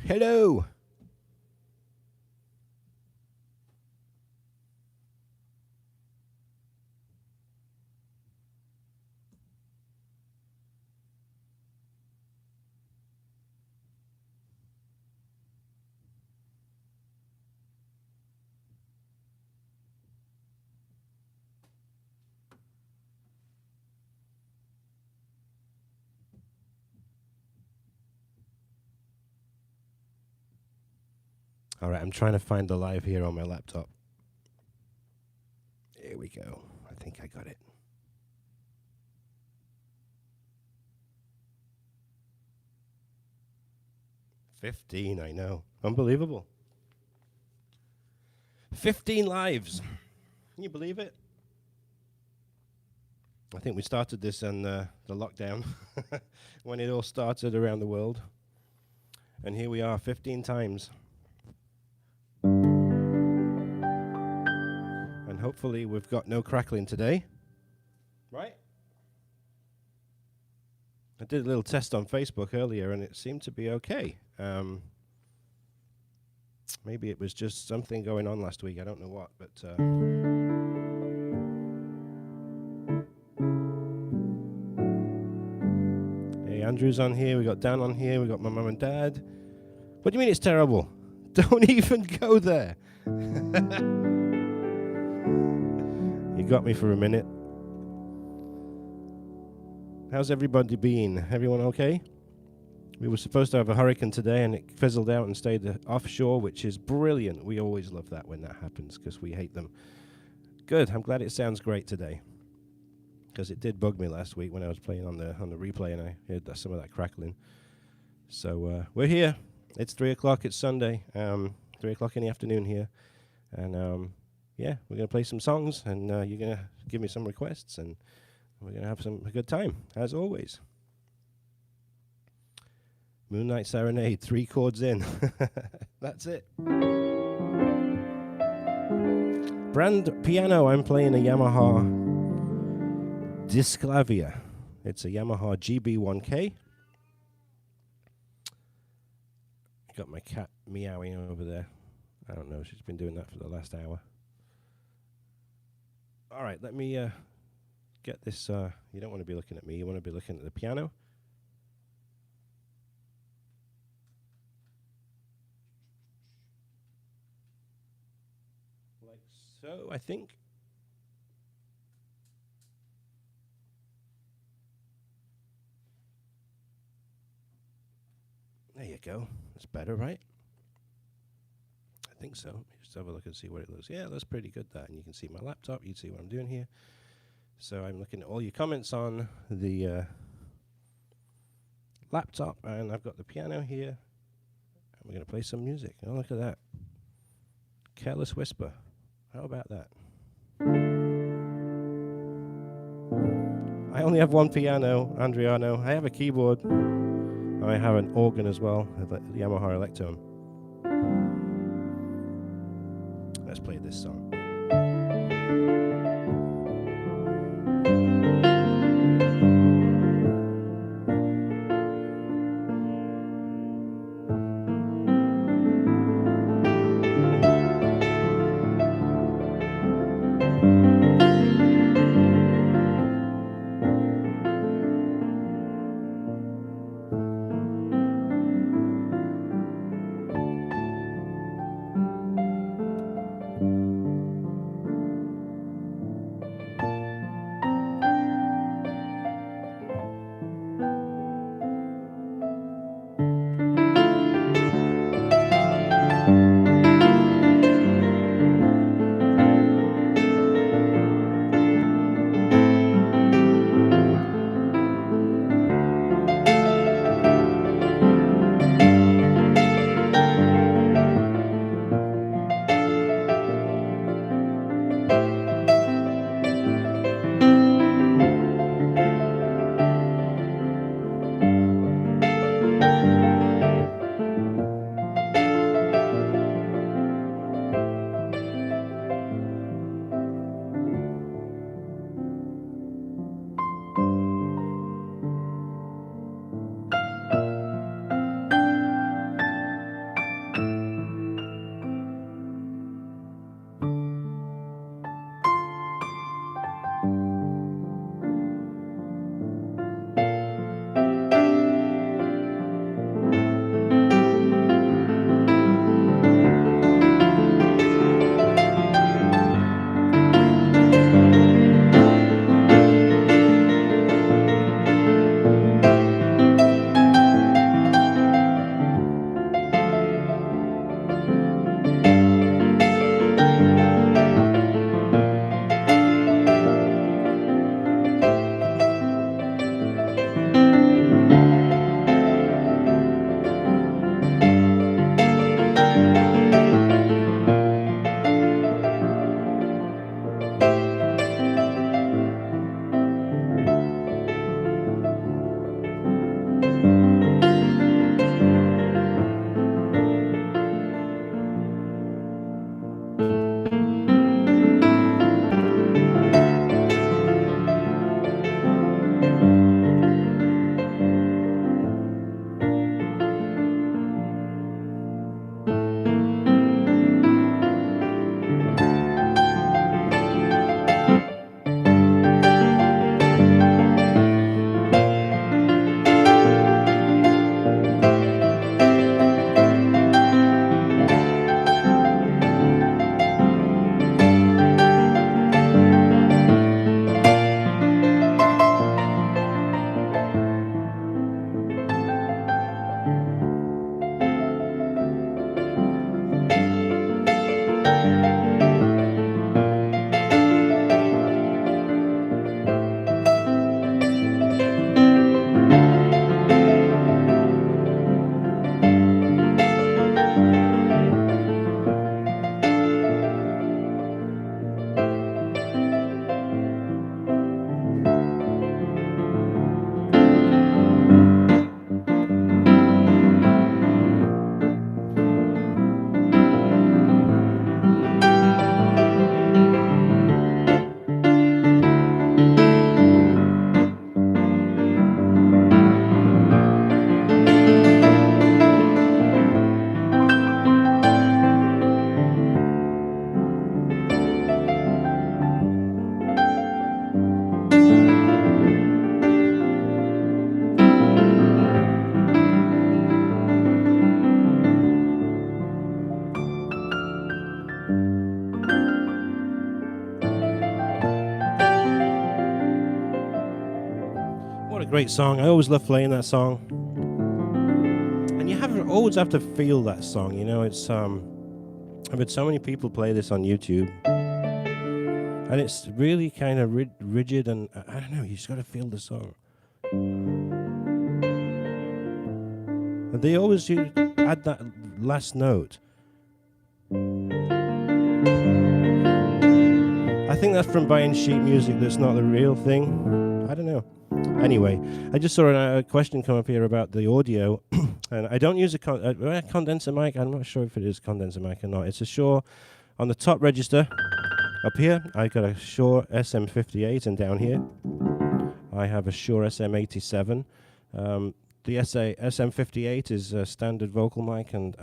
Hello. All right, I'm trying to find the live here on my laptop. Here we go. I think I got it. $15, I know. Unbelievable. 15 lives. Can you believe it? I think we started this on the lockdown when it all started around the world. And here we are 15 times. And hopefully we've got no crackling today. Right? I did a little test on Facebook earlier and it seemed to be okay. Maybe it was just something going on last week. I don't know what, but... hey, Andrew's on here. We got Dan on here. We got my mum and dad. What do you mean it's terrible? Don't even go there. You got me for a minute. How's everybody been? Everyone okay? We were supposed to have a hurricane today and it fizzled out and stayed offshore, which is brilliant. We always love that when that happens because we hate them. Good. I'm glad it sounds great today because it did bug me last week when I was playing on the replay and I heard some of that crackling. So we're here. It's 3 o'clock. It's Sunday. 3 o'clock in the afternoon here. And yeah, we're going to play some songs and you're going to give me some requests and we're going to have a good time, as always. Moonlight Serenade, 3 chords in. That's it. Brand piano, I'm playing a Yamaha Disklavier. It's a Yamaha GB1K. Got my cat meowing over there. I don't know, she's been doing that for the last hour. All right, let me get this. You don't want to be looking at me, you want to be looking at the piano. Like so, I think. There you go. That's better, right? I think so. Just have a look and see what it looks. Yeah, that's pretty good, that. And you can see my laptop. You can see what I'm doing here. So I'm looking at all your comments on the laptop. And I've got the piano here. And we're going to play some music. Oh, look at that. Careless Whisper. How about that? I only have one piano, Andriano. I have a keyboard. I have an organ as well, the Yamaha Electone. Let's play this song. great song. I always love playing that song. And you always have to feel that song, you know. It's I've had so many people play this on YouTube, and it's really kind of rigid, and I don't know, you just got to feel the song. And they always add that last note. I think that's from buying sheet music. That's not the real thing. I don't know. Anyway, I just saw a question come up here about the audio, and I don't use a condenser mic. I'm not sure if it is condenser mic or not. It's a Shure on the top register. Up here, I got a Shure SM58, and down here, I have a Shure SM87. The SM58 is a standard vocal mic, and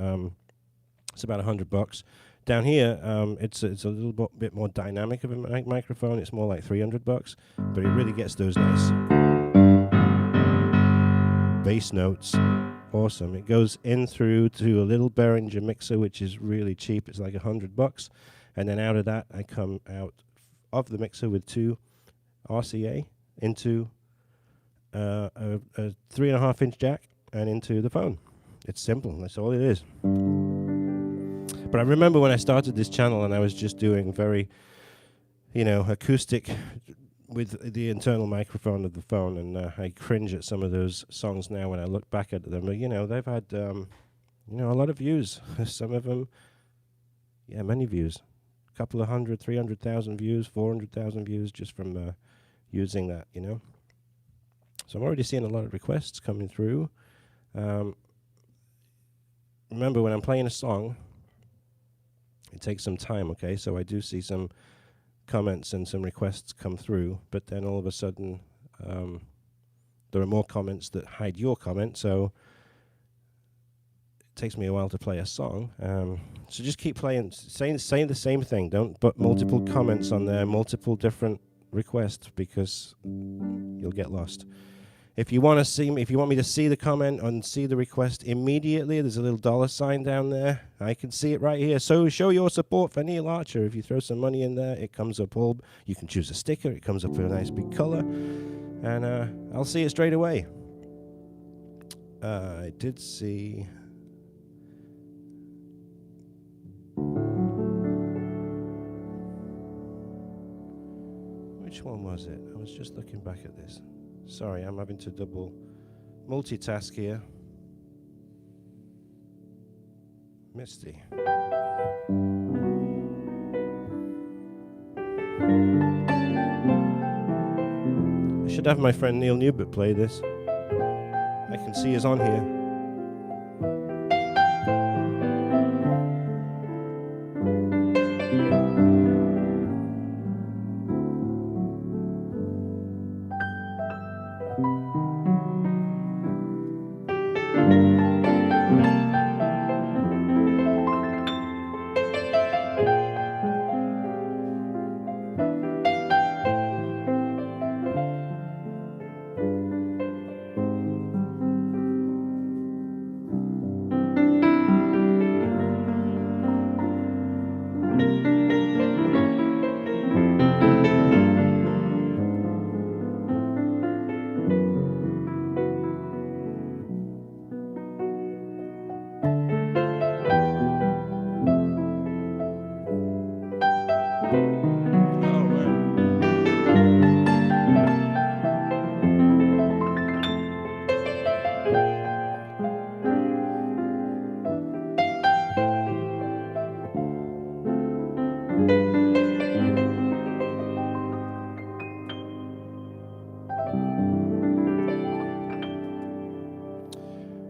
it's about $100. Down here, it's a little bit more dynamic of a microphone. It's more like $300, but it really gets those nice bass notes. Awesome. It goes in through to a little Behringer mixer, which is really cheap. It's like $100, and then out of that, I come out of the mixer with 2 RCA into a 3.5-inch jack and into the phone. It's simple. That's all it is. But I remember when I started this channel and I was just doing very, acoustic with the internal microphone of the phone, and I cringe at some of those songs now when I look back at them. But, they've had, a lot of views. Some of them, many views. A couple of 300,000 views, 400,000 views just from using that, So I'm already seeing a lot of requests coming through. Remember, when I'm playing a song, it takes some time, okay? So I do see some comments and some requests come through, but then all of a sudden there are more comments that hide your comment, so it takes me a while to play a song. So just keep playing, saying the same thing. Don't put multiple comments on there, multiple different requests, because you'll get lost. If you want me to see the comment and see the request immediately, there's a little $ down there. I can see it right here. So show your support for Neil Archer. If you throw some money in there, it comes up all. You can choose a sticker. It comes up with a nice big color, and I'll see it straight away. I did see. Which one was it? I was just looking back at this. Sorry, I'm having to double multitask here. Misty. I should have my friend Neil Newbert play this. I can see he's on here.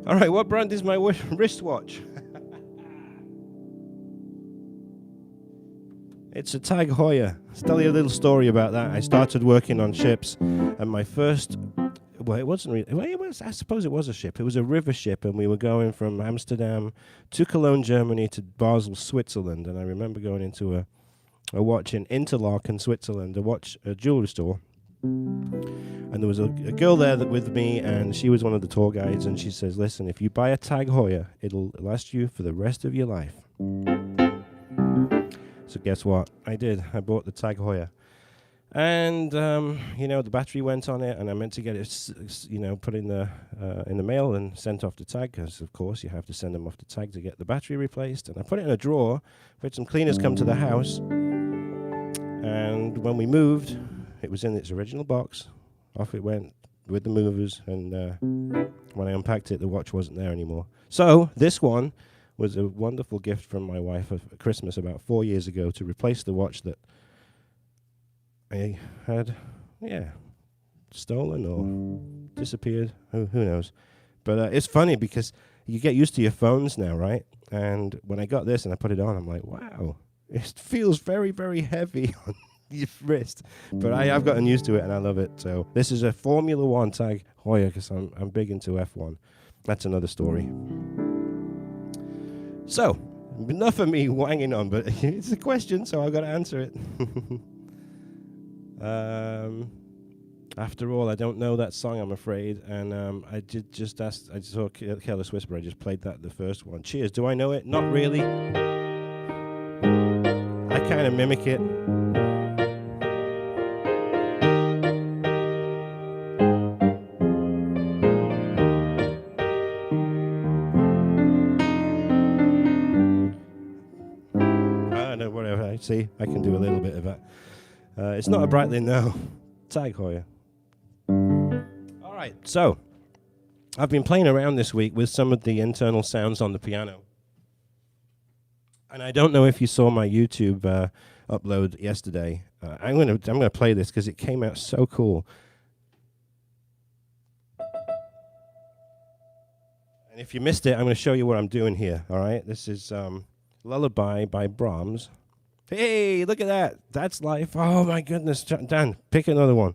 All right, what brand is my wristwatch? It's a Tag Heuer. I'll tell you a little story about that. I started working on ships, and my first, it wasn't really, I suppose it was a ship. It was a river ship, and we were going from Amsterdam to Cologne, Germany, to Basel, Switzerland. And I remember going into a watch in Interlaken, Switzerland, a jewelry store. And there was a girl there with me, and she was one of the tour guides, and she says, listen, if you buy a Tag Heuer, it'll last you for the rest of your life. So guess what? I did. I bought the Tag Heuer. And the battery went on it, and I meant to get it, put in the mail and sent off to Tag, because of course you have to send them off to Tag to get the battery replaced. And I put it in a drawer. We had some cleaners come to the house, and when we moved, it was in its original box. Off it went with the movers, and when I unpacked it, the watch wasn't there anymore. So this one was a wonderful gift from my wife at Christmas about 4 years ago to replace the watch that I had, stolen or disappeared. Who knows? But it's funny because you get used to your phones now, right? And when I got this and I put it on, I'm like, wow, it feels very, very heavy on your wrist. But I've gotten used to it and I love it. So this is a Formula One Tag Heuer because I'm big into F1. That's another story. So, enough of me wanging on, but it's a question, so I've got to answer it. After all, I don't know that song, I'm afraid, and I did just ask. I saw Careless Whisper. I just played that, the first one. Cheers. Do I know it? Not really. I kind of mimic it. I don't know, whatever. I see. I can do a little bit of that. It's not a Breitling, no. Tag Heuer. All right, so I've been playing around this week with some of the internal sounds on the piano. And I don't know if you saw my YouTube upload yesterday. I'm gonna play this because it came out so cool. And if you missed it, I'm going to show you what I'm doing here. All right, this is Lullaby by Brahms. Hey, look at that! That's life. Oh my goodness, Dan, pick another one.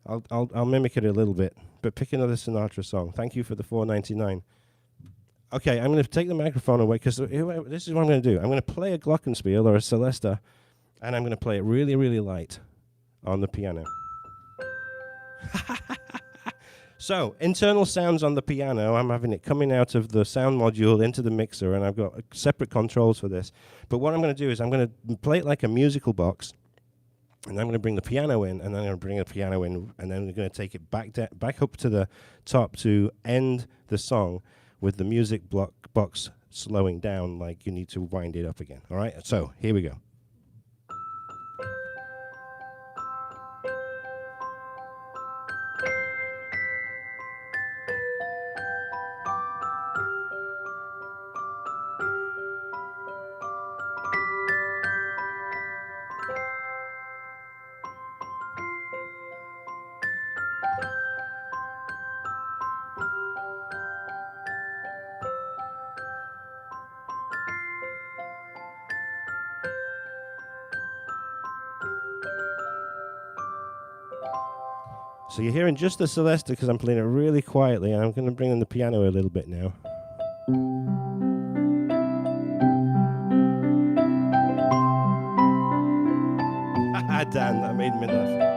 I'll mimic it a little bit, but pick another Sinatra song. Thank you for the $4.99. Okay, I'm going to take the microphone away because this is what I'm going to do. I'm going to play a glockenspiel or a celesta, and I'm going to play it really, really light on the piano. So, internal sounds on the piano, I'm having it coming out of the sound module into the mixer, and I've got separate controls for this. But what I'm going to do is I'm going to play it like a musical box, and I'm going to bring the piano in, and then I'm going to bring the piano in, and then we're going to take it back up to the top to end the song with the music box slowing down like you need to wind it up again. All right? So, here we go. So you're hearing just the celesta because I'm playing it really quietly, and I'm going to bring in the piano a little bit now. Dan, that made me laugh.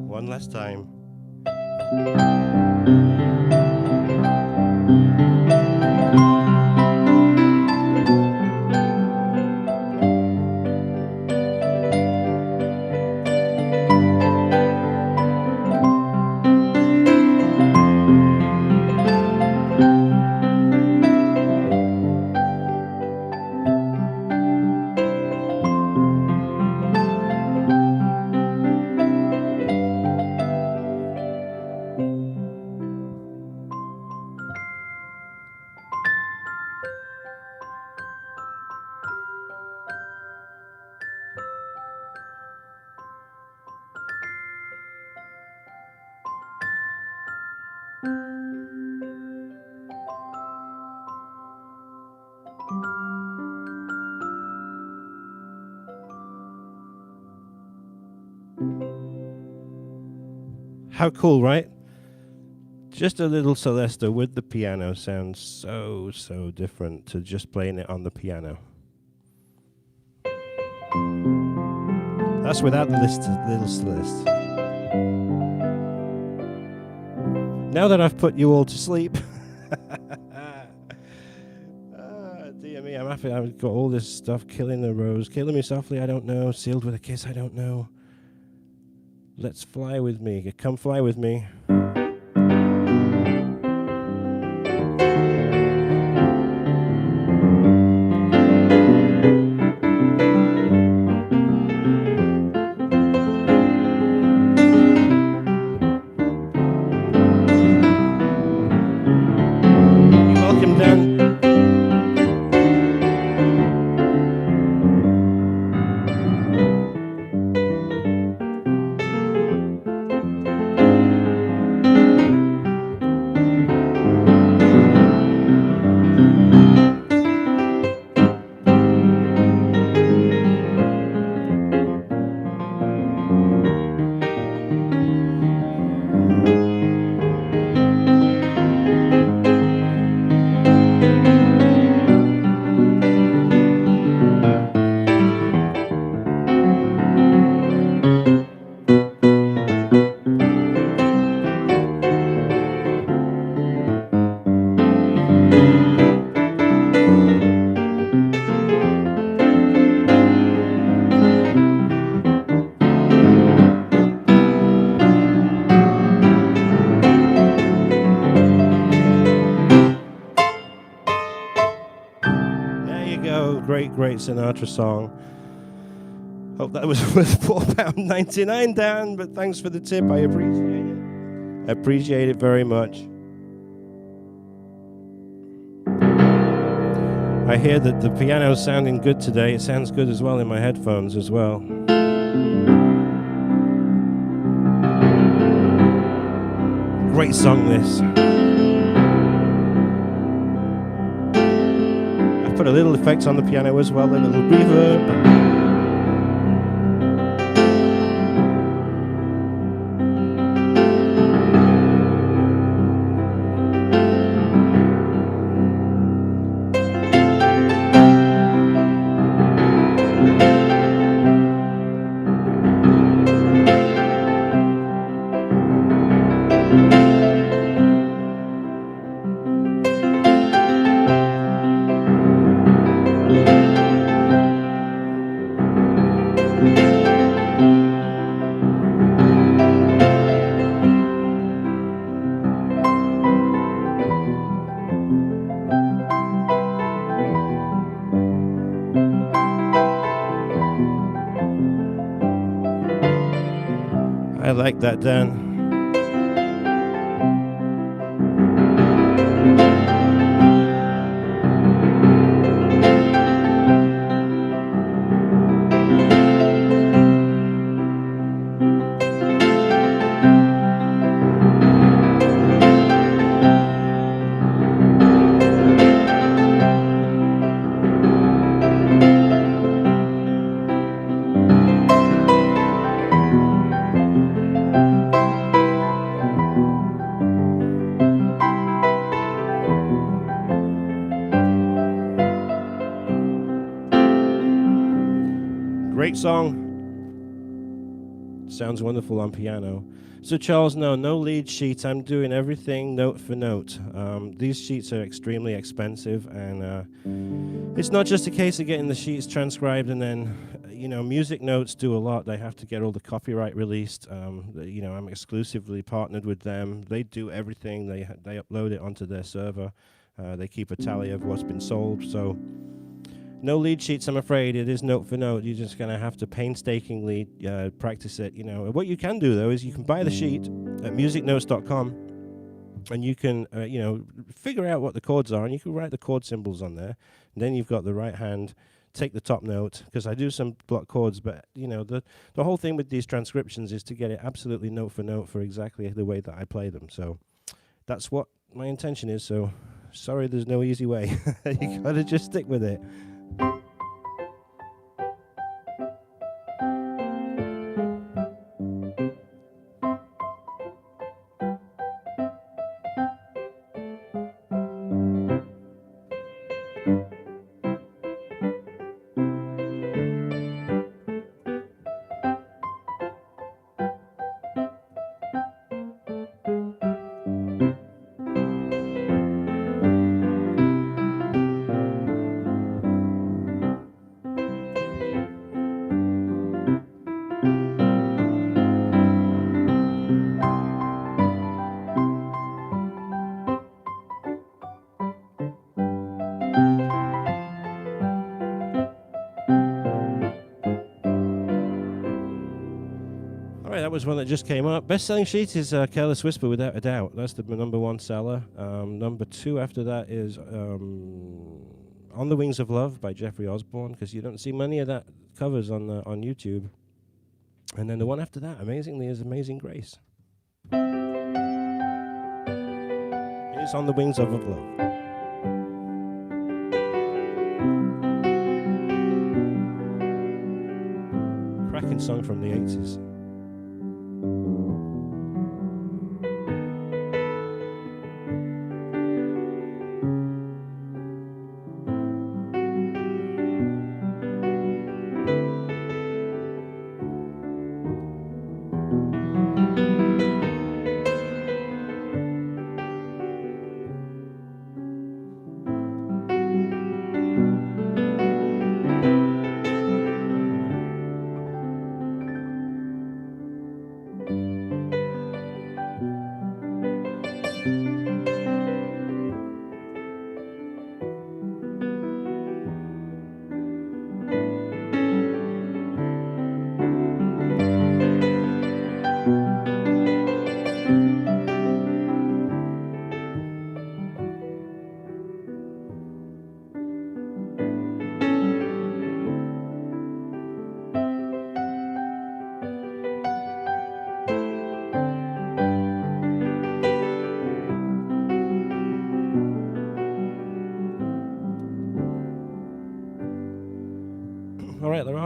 One last time. How cool, right? Just a little Celesta with the piano sounds so different to just playing it on the piano. That's without the little Celeste. Now that I've put you all to sleep, dear me, I'm happy I've got all this stuff. Killing the Rose, Killing Me Softly, I don't know. Sealed with a Kiss, I don't know. Let's Fly With Me, Come Fly With Me. Great Sinatra song. Hope that was worth £4.99, Dan, but thanks for the tip. I appreciate it. I appreciate it very much. I hear that the piano's sounding good today. It sounds good as well in my headphones as well. Great song, this. Put a little effect on the piano as well, a little reverb. I like that, Dan. Great song. Sounds wonderful on piano. So Charles, no lead sheet. I'm doing everything note for note. These sheets are extremely expensive, and it's not just a case of getting the sheets transcribed and then, Musicnotes do a lot. They have to get all the copyright released. I'm exclusively partnered with them. They do everything. They upload it onto their server. They keep a tally of what's been sold. So no lead sheets, I'm afraid. It is note for note. You're just going to have to painstakingly practice it. What you can do, though, is you can buy the sheet at musicnotes.com, and you can, figure out what the chords are, and you can write the chord symbols on there. And then you've got the right hand, take the top note, because I do some block chords, but, the whole thing with these transcriptions is to get it absolutely note for exactly the way that I play them. So that's what my intention is. So sorry, there's no easy way. You got to just stick with it. All right, that was one that just came up. Best-selling sheet is Careless Whisper, without a doubt. That's the number one seller. Number two after that is On the Wings of Love by Jeffrey Osborne, because you don't see many of that covers on YouTube. And then the one after that, amazingly, is Amazing Grace. It's On the Wings of Love. Cracking song from the 80s.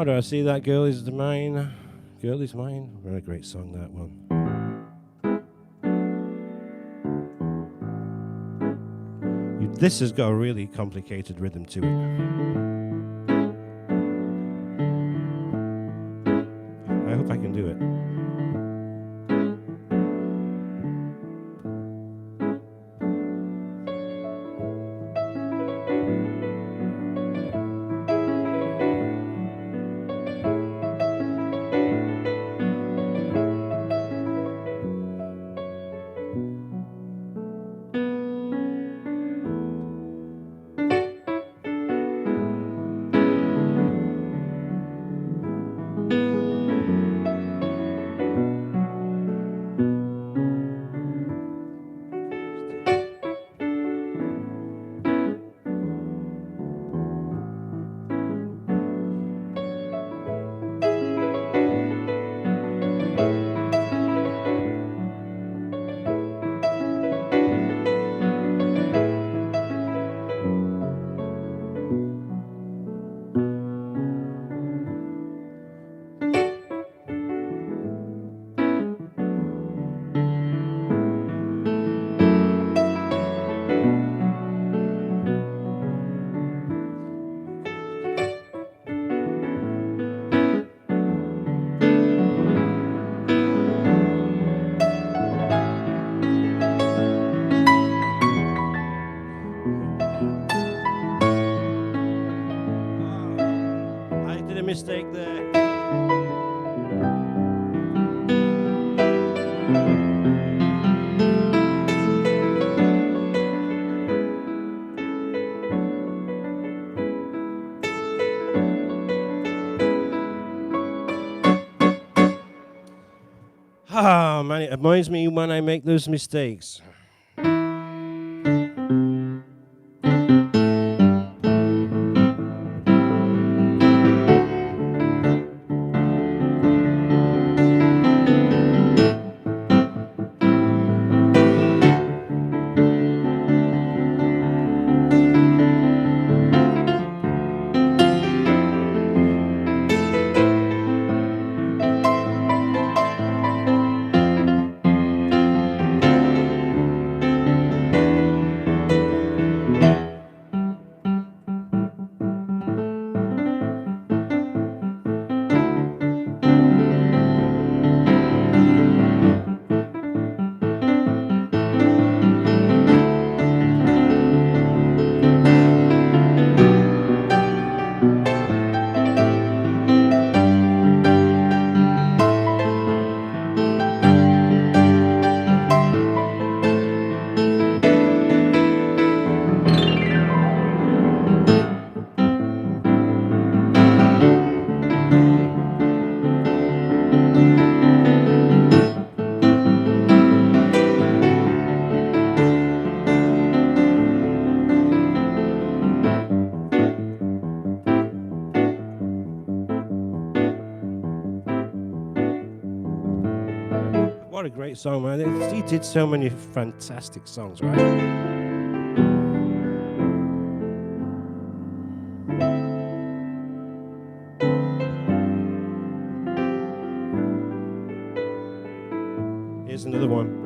I see that girl is mine. Girl is mine. What a great song, that one. This has got a really complicated rhythm to it. I hope I can do it. Mistake there. Ah, man, it annoys me when I make those mistakes. What a great song, man. He did so many fantastic songs, right? Here's another one.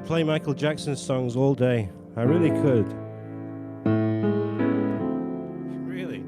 Play Michael Jackson's songs all day. I really could. Really.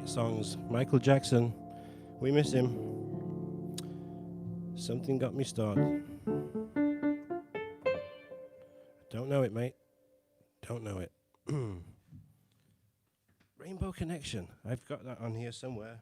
Songs. Michael Jackson, we miss him. Something got me started. Don't know it, mate. Don't know it. Rainbow Connection. I've got that on here somewhere.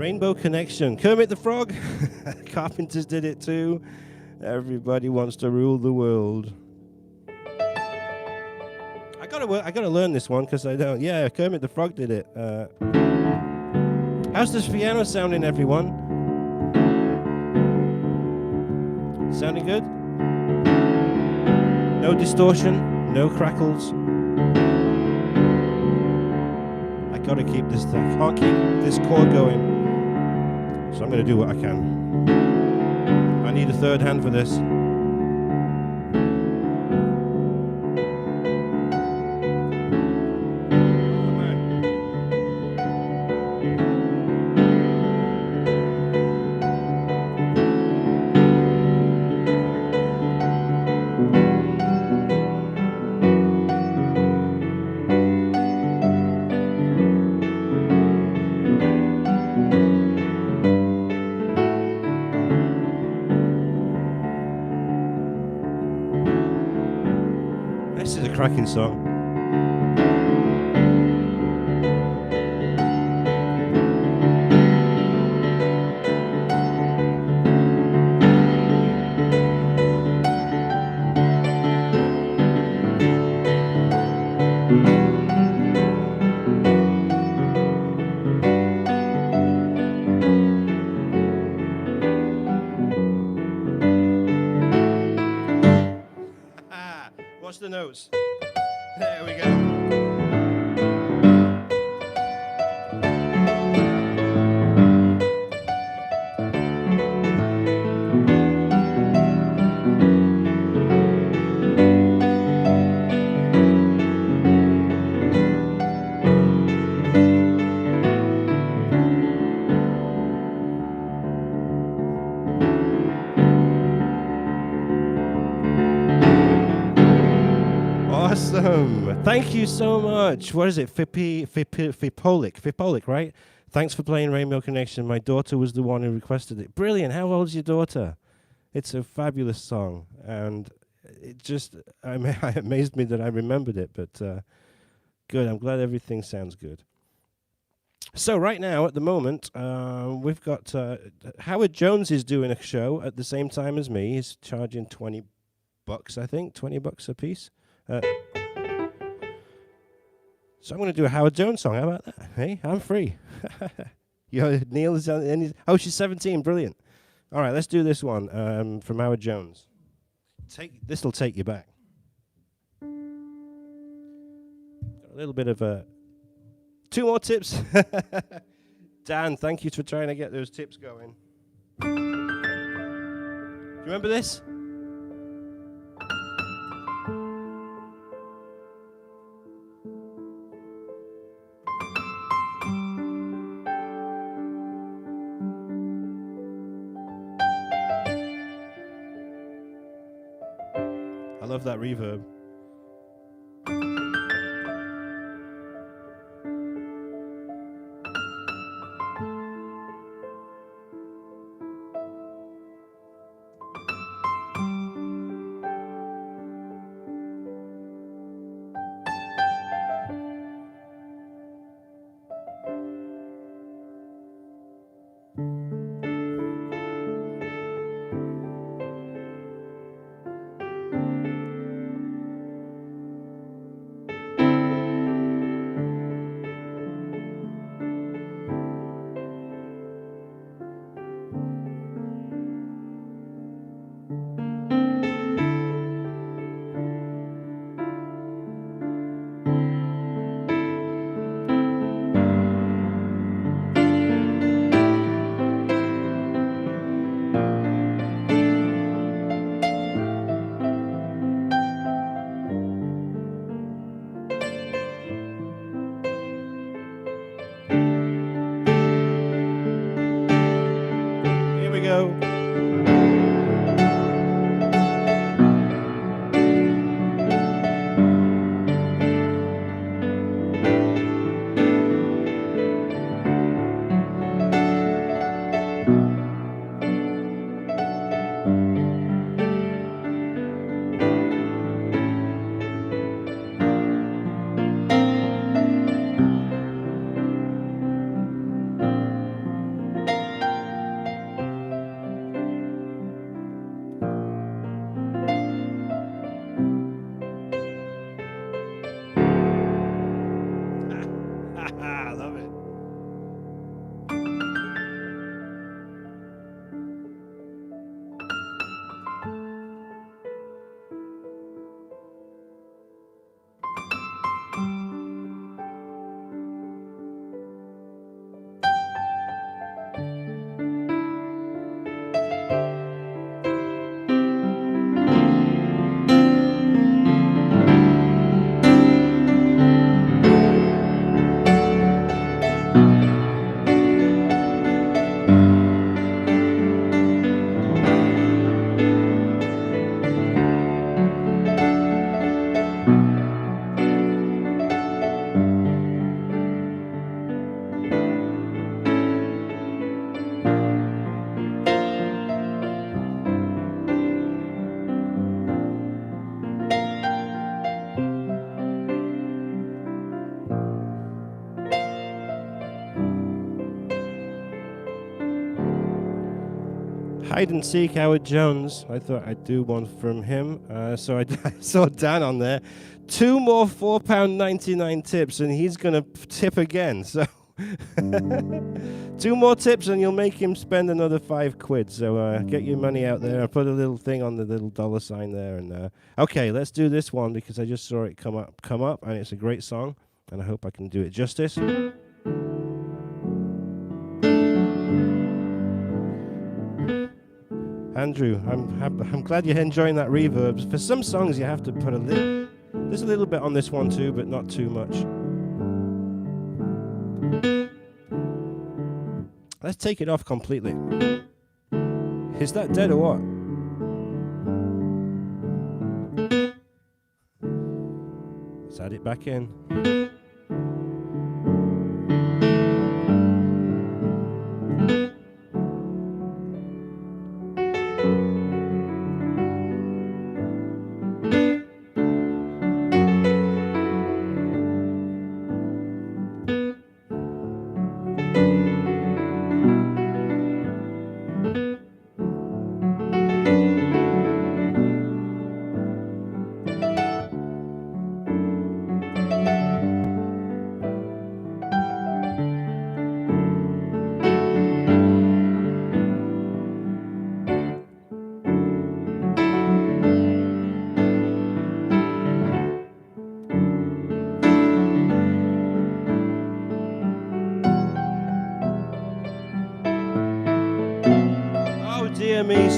Rainbow Connection. Kermit the Frog. Carpenters did it too. Everybody wants to rule the world. I gotta learn this one because I don't. Yeah, Kermit the Frog did it. How's this piano sounding, everyone? Sounding good? No distortion, no crackles. I gotta keep this. I can't keep this chord going. So I'm gonna do what I can. I need a third hand for this. Cracking song. What's the notes? There we go. Awesome. Thank you so much. What is it? Fipolic, right? Thanks for playing Rainbow Connection. My daughter was the one who requested it. Brilliant. How old is your daughter? It's a fabulous song. And it just it amazed me that I remembered it. But good. I'm glad everything sounds good. So right now, at the moment, we've got Howard Jones is doing a show at the same time as me. He's charging $20, I think, $20 a piece. So I'm going to do a Howard Jones song. How about that? Hey, I'm free. Neil is on. Oh, she's 17. Brilliant. All right, let's do this one from Howard Jones. This will take you back. Got a little bit of two more tips. Dan, thank you for trying to get those tips going. Do you remember this? I love that reverb. Hide and Seek, Howard Jones. I thought I'd do one from him. So I saw Dan on there. 2 more £4.99 tips, and he's going to tip again. So 2 more tips, and you'll make him spend another £5. So get your money out there. I put a little thing on the little $sign there. And okay, let's do this one because I just saw it come up, and it's a great song, and I hope I can do it justice. Andrew, I'm glad you're enjoying that reverb. For some songs, you have to put there's a little bit on this one too, but not too much. Let's take it off completely. Is that dead or what? Let's add it back in.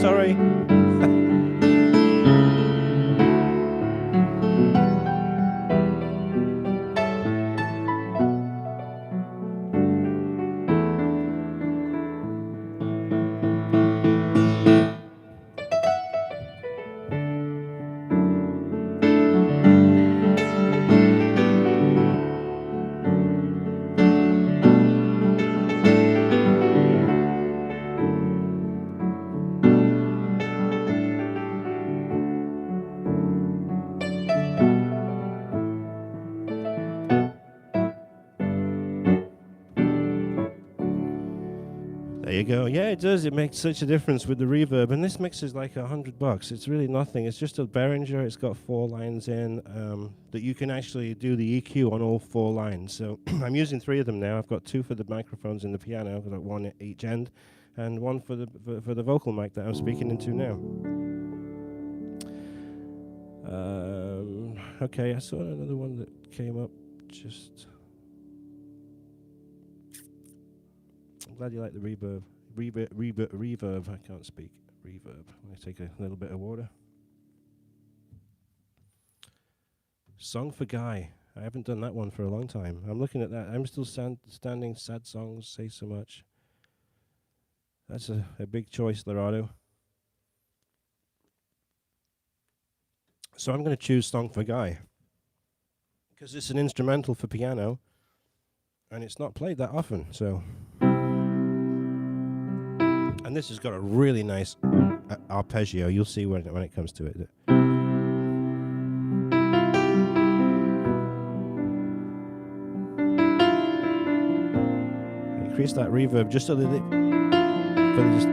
Sorry. There you go. Yeah, it does. It makes such a difference with the reverb. And this mix is like $100. It's really nothing. It's just a Behringer. It's got 4 lines in that you can actually do the EQ on all 4 lines. So I'm using 3 of them now. I've got 2 for the microphones in the piano. I've got 1 at each end, and 1 for the vocal mic that I'm speaking into now. Okay, I saw another one that came up just... I'm glad you like the reverb. Reverb. I can't speak. Reverb. Let me take a little bit of water. Song for Guy. I haven't done that one for a long time. I'm looking at that. I'm still standing. Sad songs say so much. That's a big choice, Lorado. So I'm going to choose Song for Guy because it's an instrumental for piano, and it's not played that often. So. And this has got a really nice arpeggio. You'll see when it comes to it. Increase that reverb just a little bit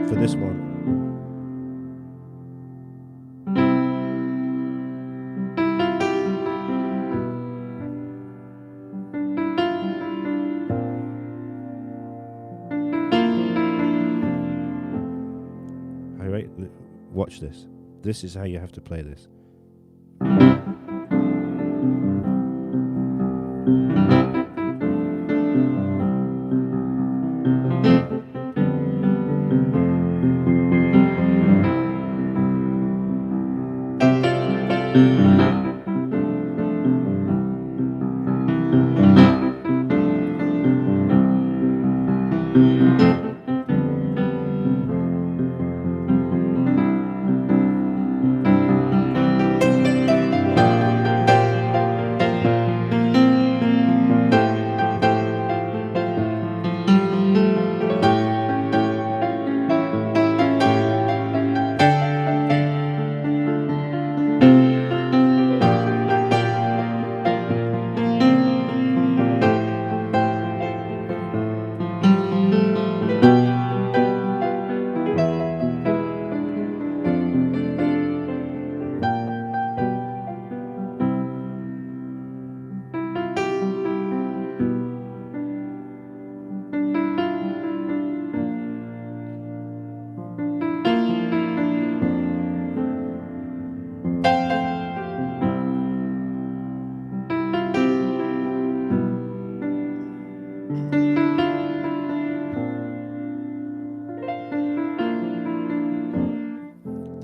for this one. Watch this. This is how you have to play this.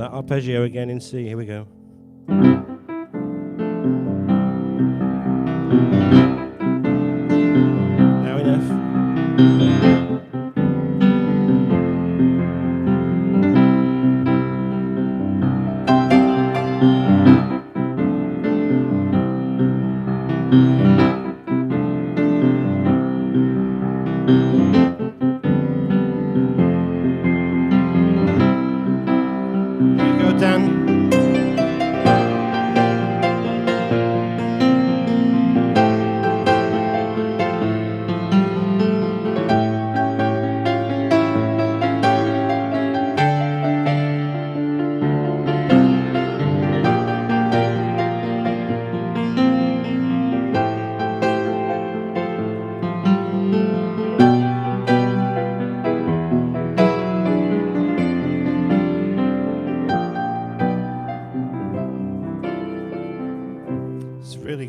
that arpeggio again in C. Here we go. Now enough.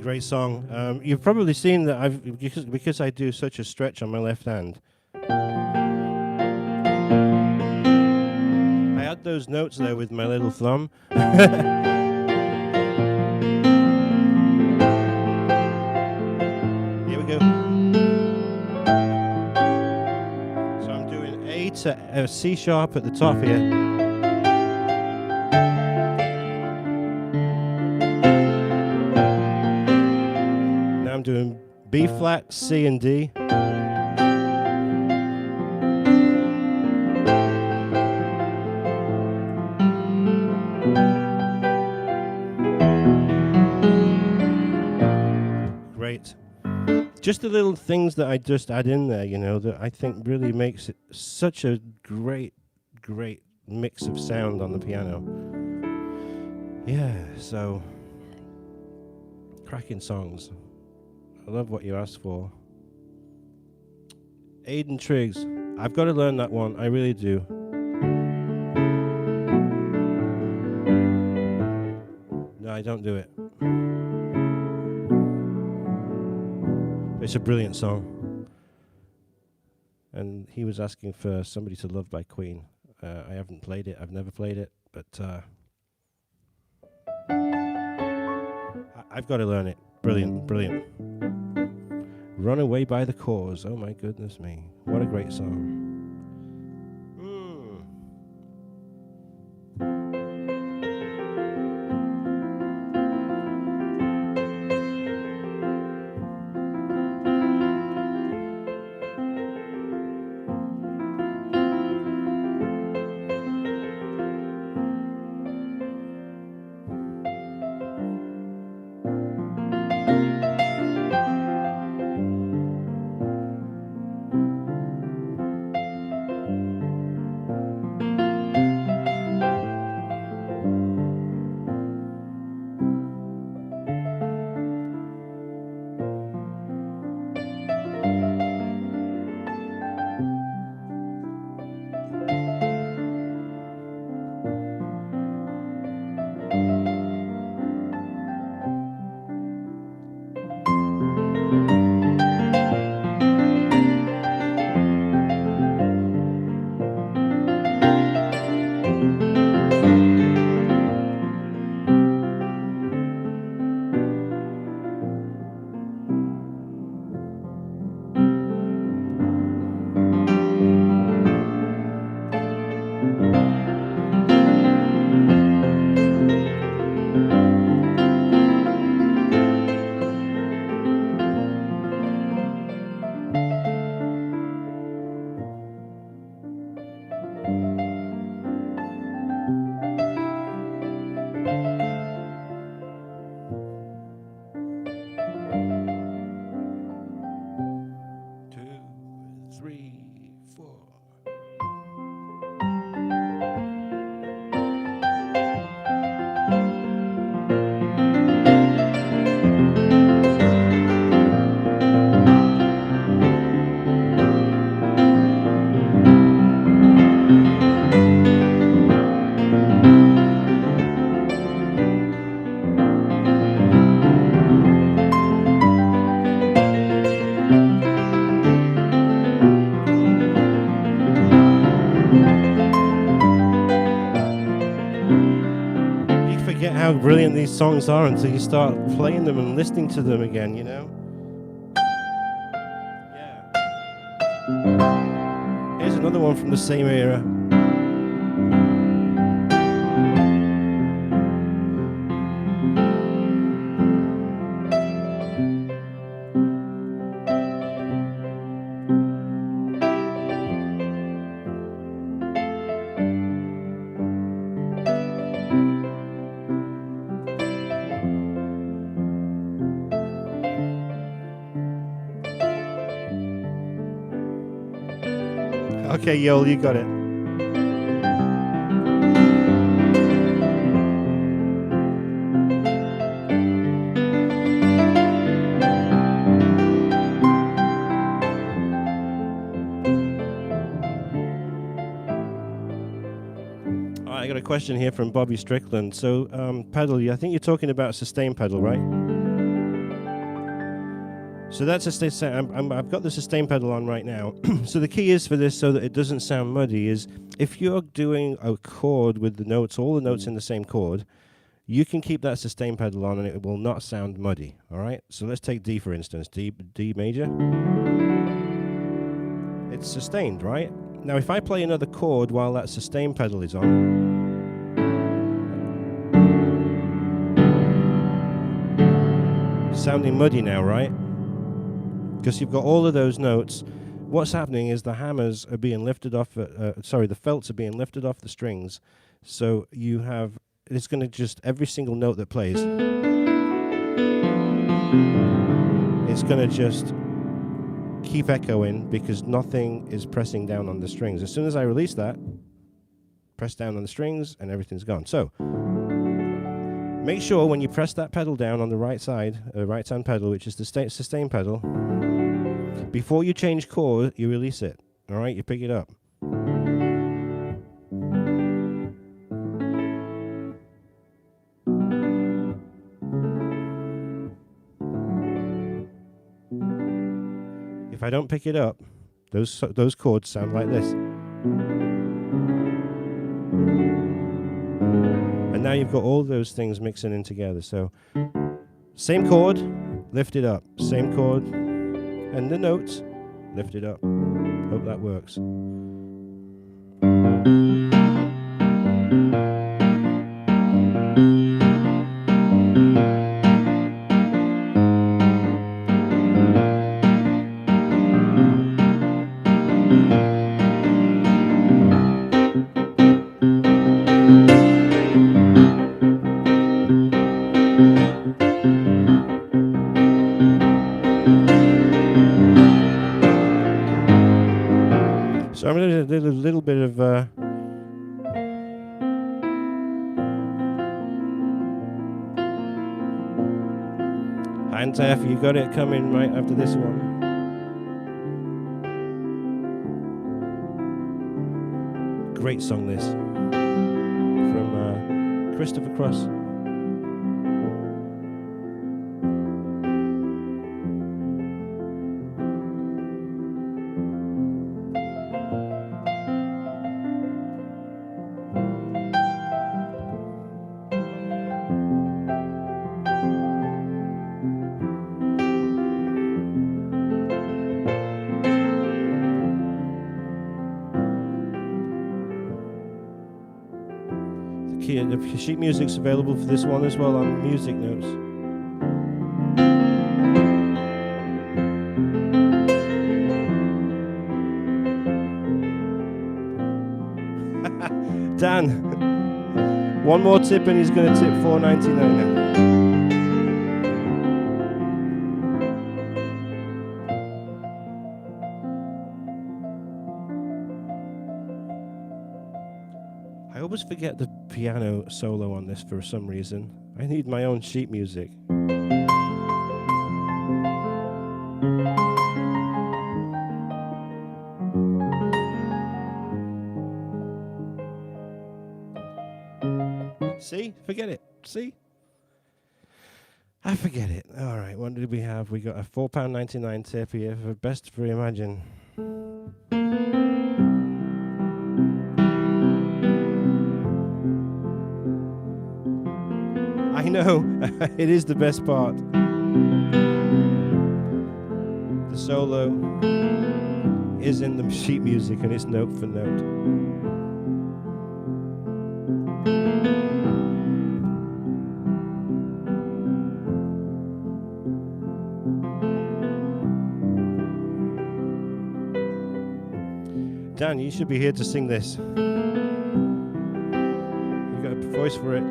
Great song. You've probably seen that because I do such a stretch on my left hand. I had those notes there with my little thumb. Here we go. So I'm doing A to C sharp at the top here. Doing B flat, C and D. So great. Just the little things that I just add in there, you know, that I think really makes it such a great mix of sound on the piano. Yeah, so cracking songs. I love what you asked for. Aiden Triggs. I've got to learn that one. I really do. No, I don't do it. It's a brilliant song. And he was asking for Somebody to Love by Queen. I haven't played it. I've never played it. But I've got to learn it. Brilliant, brilliant. Runaway by the Cause. Oh my goodness me. What a great song. these songs are until you start playing them and listening to them again, you know? Yeah. Here's another one from the same era. Okay, Yoel, you got it. All right, I got a question here from Bobby Strickland. So, pedal, I think you're talking about sustain pedal, right? So that's a I've got the sustain pedal on right now. So the key is for this, so that it doesn't sound muddy, is if you're doing a chord with the notes, all the notes in the same chord, you can keep that sustain pedal on and it will not sound muddy. All right. So let's take D for instance. D major. It's sustained, right? Now if I play another chord while that sustain pedal is on, sounding muddy now, right? Because you've got all of those notes. What's happening is the hammers are being lifted off, the felts are being lifted off the strings. So you have, it's going to just, every single note that plays, it's going to just keep echoing because nothing is pressing down on the strings. As soon as I release that, press down on the strings and everything's gone. So make sure when you press that pedal down on the right side, right-hand pedal, which is the sustain pedal, before you change chord, you release it. All right, you pick it up. If I don't pick it up, those chords sound like this. And now you've got all those things mixing in together. So same chord, lift it up. Same chord, and the notes, lift it up. Hope that works. So I'm going to do a little bit of hand tap. You got it coming right after this one. Great song this from Christopher Cross. The sheet music's available for this one as well on Musicnotes. Dan, one more tip and he's going to tip $4.99 now. I always forget the piano solo on this for some reason. I need my own sheet music. See? Forget it. See? I forget it. All right, what did we have? We got a £4.99 tip here for Best for Imagine. I I know, it is the best part. The solo is in the sheet music and it's note for note. Dan, you should be here to sing this. You got a voice for it.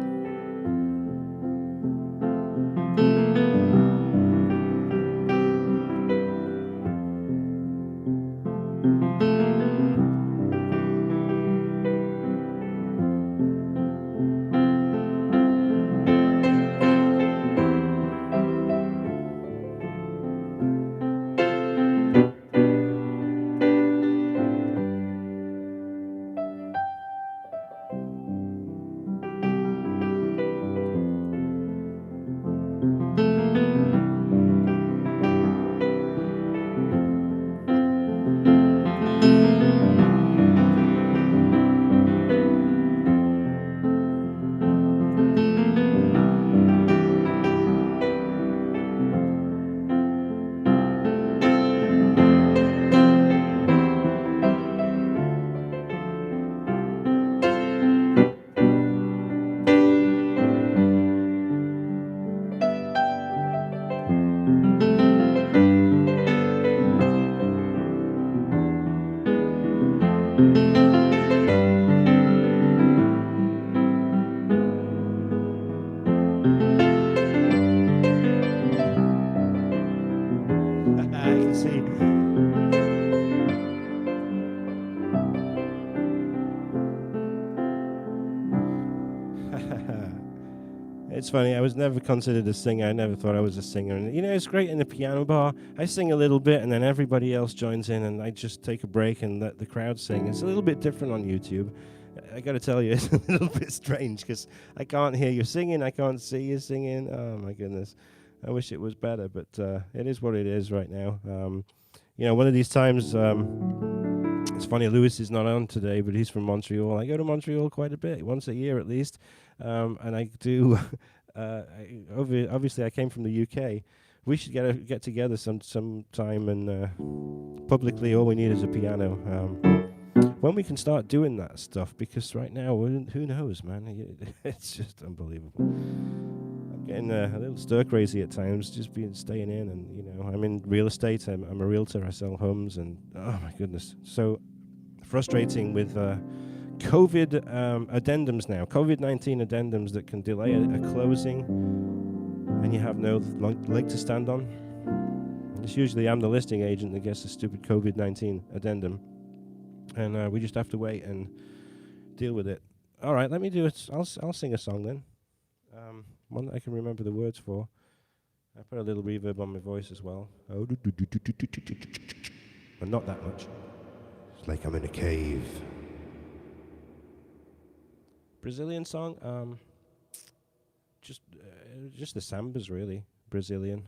It's funny, I was never considered a singer. I never thought I was a singer. And, you know, it's great in the piano bar. I sing a little bit, and then everybody else joins in, and I just take a break and let the crowd sing. It's a little bit different on YouTube. I got to tell you, it's a little bit strange, because I can't hear you singing. I can't see you singing. Oh, my goodness. I wish it was better, but it is what it is right now. You know, one of these times, it's funny, Lewis is not on today, but he's from Montreal. I go to Montreal quite a bit, once a year at least. And I do, obviously I came from the UK. We should get together some time, and publicly all we need is a piano. When we can start doing that stuff, because right now, who knows, man? It's just unbelievable. I'm getting a little stir crazy at times, just staying in, and, you know, I'm in real estate. I'm a realtor. I sell homes, and oh my goodness, so frustrating with COVID addendums now. COVID-19 addendums that can delay a closing, and you have no leg to stand on. It's usually I'm the listing agent that gets the stupid COVID-19 addendum, and we just have to wait and deal with it. All right, let me do it. I'll sing a song then. One that I can remember the words for. I put a little reverb on my voice as well. Oh, but not that much. It's like I'm in a cave. Brazilian song, just the sambas, really. Brazilian.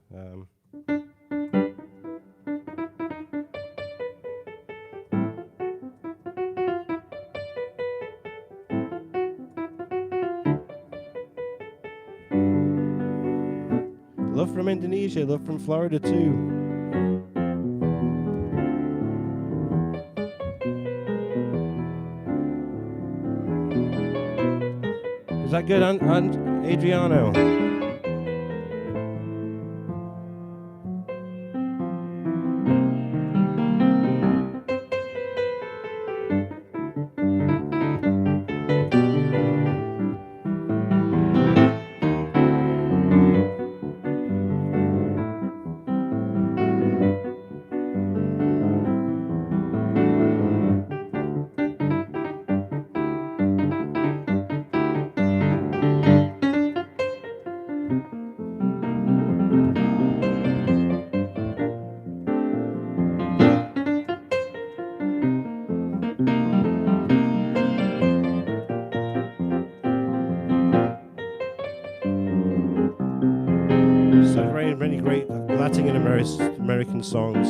Love from Indonesia, love from Florida too. Is that good, Adriano? Many great Latin and American songs.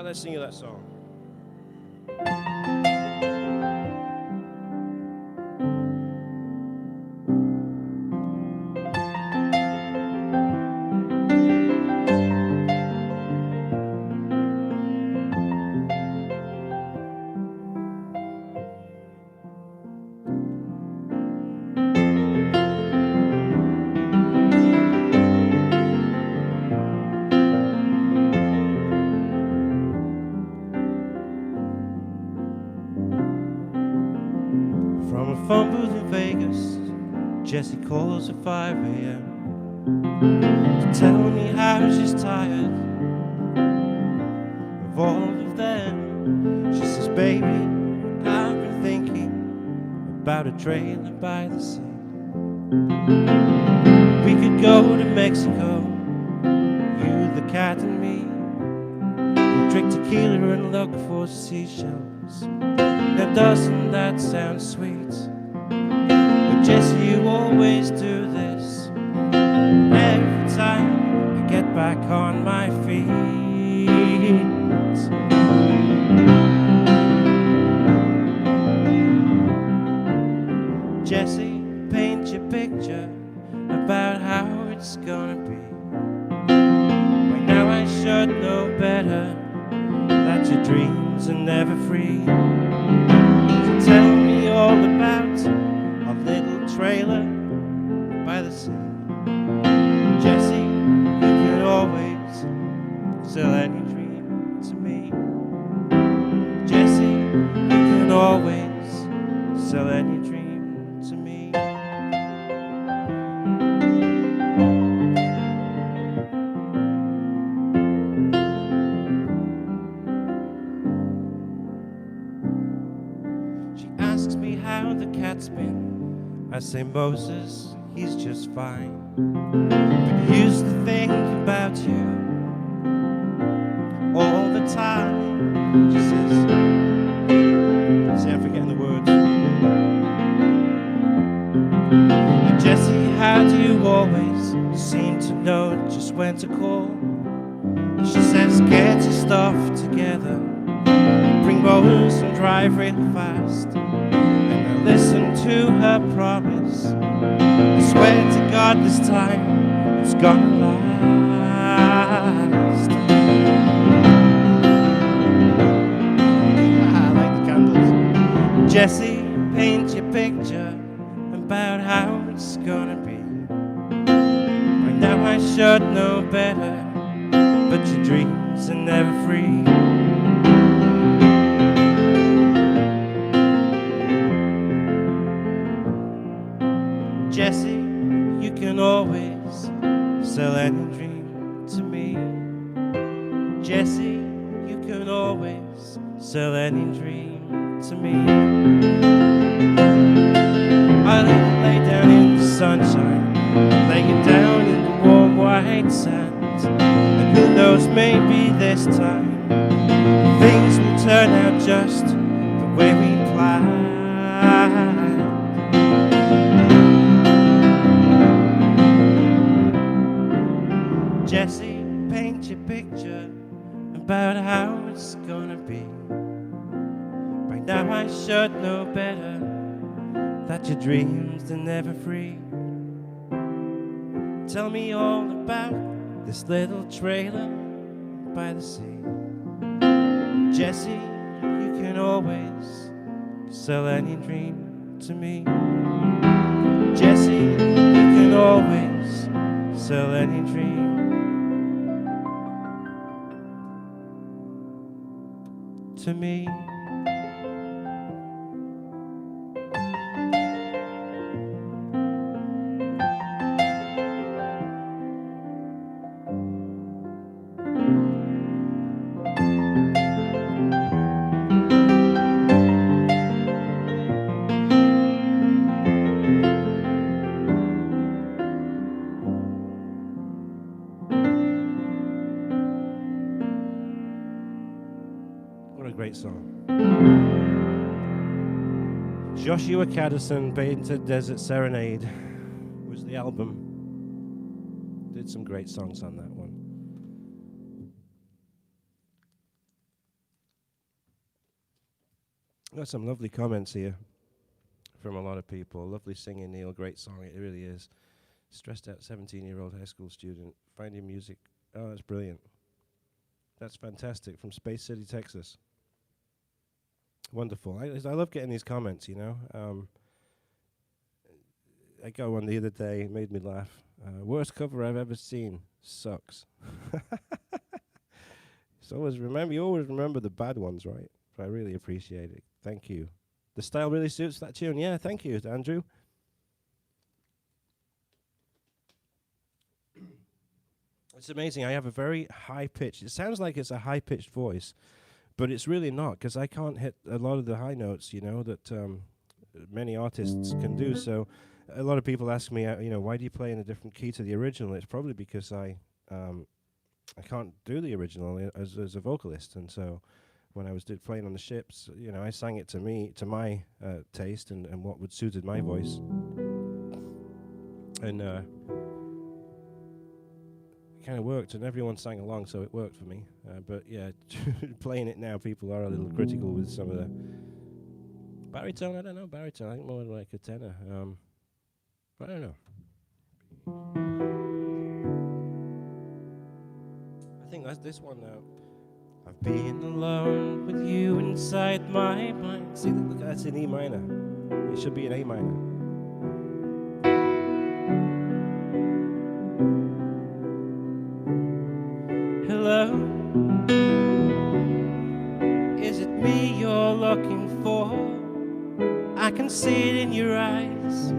Let's sing you that song. From a phone booth in Vegas, Jessie calls at 5 a.m. to tell me how she's tired of all of them. She says, baby, I've been thinking about a trailer by the sea. We could go to Mexico, you, the cat, and me. We'll drink tequila and look for seashells. Now doesn't that sound sweet? But Jessie, you always do this every time I get back on my feet. Jessie, paint your picture about how it's gonna be. By now I should know better, that your dreams are never free. So tell me all about our little trailer by the sea. Jessie, you can always sell any dream to me. Jessie, you can always sell any dream to me. How the cat's been, I say, Moses, he's just fine. But he used to think about you all the time. She says, see, I'm forgetting the words. But Jessie, how do you always seem to know just when to call? She says, get your stuff together, bring Rose and drive real fast. Listen to her promise. I swear to God this time it's gonna last. I like the candles. Jessie, paint your picture about how it's gonna be. By now I should know better, but your dreams are never free. Jessie, you can always sell any dream to me. Jessie, you can always sell any dream to me. I lay down in the sunshine, lay it down in the warm white sand. And who knows, maybe this time things will turn out just the way we planned. Jessie, paint your picture about how it's gonna be. By now I should know better, that your dreams are never free. Tell me all about this little trailer by the sea. Jessie, you can always sell any dream to me. Jessie, you can always sell any dream to me. great song. Joshua Caddison, Painted Desert Serenade was the album. Did some great songs on that one. Got some lovely comments here from a lot of people. Lovely singing, Neil. Great song. It really is. Stressed out 17-year-old high school student. Finding music. Oh, that's brilliant. That's fantastic. From Space City, Texas. Wonderful. I love getting these comments, you know. I got one the other day. It made me laugh. Worst cover I've ever seen. Sucks. So you always remember the bad ones, right? But I really appreciate it. Thank you. The style really suits that tune. Yeah, thank you, Andrew. It's amazing. I have a very high pitch. It sounds like it's a high-pitched voice, but it's really not, because I can't hit a lot of the high notes, you know, that many artists can do. So a lot of people ask me, you know, why do you play in a different key to the original? It's probably because I can't do the original as a vocalist, and so when I was playing on the ships, you know, I sang it to my taste and what would suited my voice. And it kind of worked, and everyone sang along, so it worked for me. But yeah, playing it now, people are a little critical with some of the baritone. I don't know, baritone. I think more like a tenor. I don't know. I think that's this one now. I've been alone with you inside my mind. See, look, that's in E minor. It should be in A minor. Hello, is it me you're looking for? I can see it in your eyes.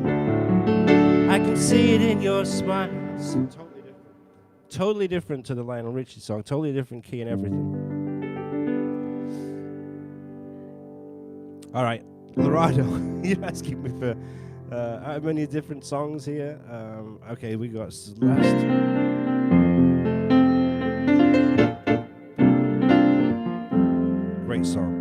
I can see it in your smiles. Totally different to the Lionel Richie song. Totally different key and everything. All right, Lorado, you're asking me for how many different songs here. Okay, we got last. Great song.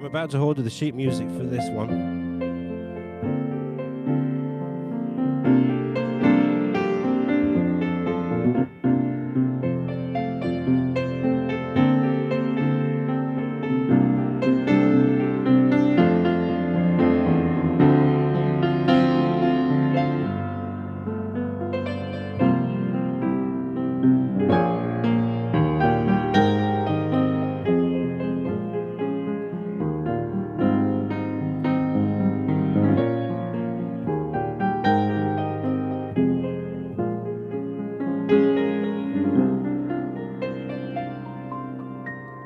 About to order the sheet music for this one.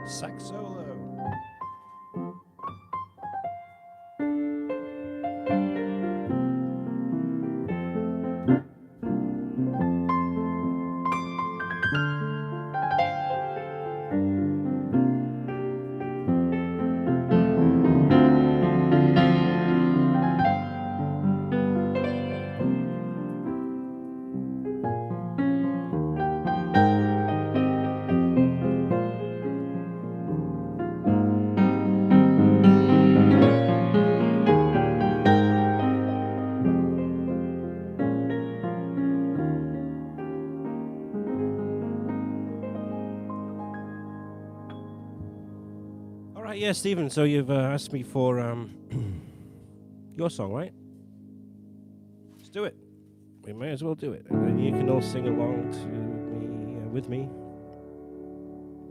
Sax solo. Yeah, Stephen, so you've asked me for your song, right? Let's do it. We may as well do it. And then you can all sing along to me, with me.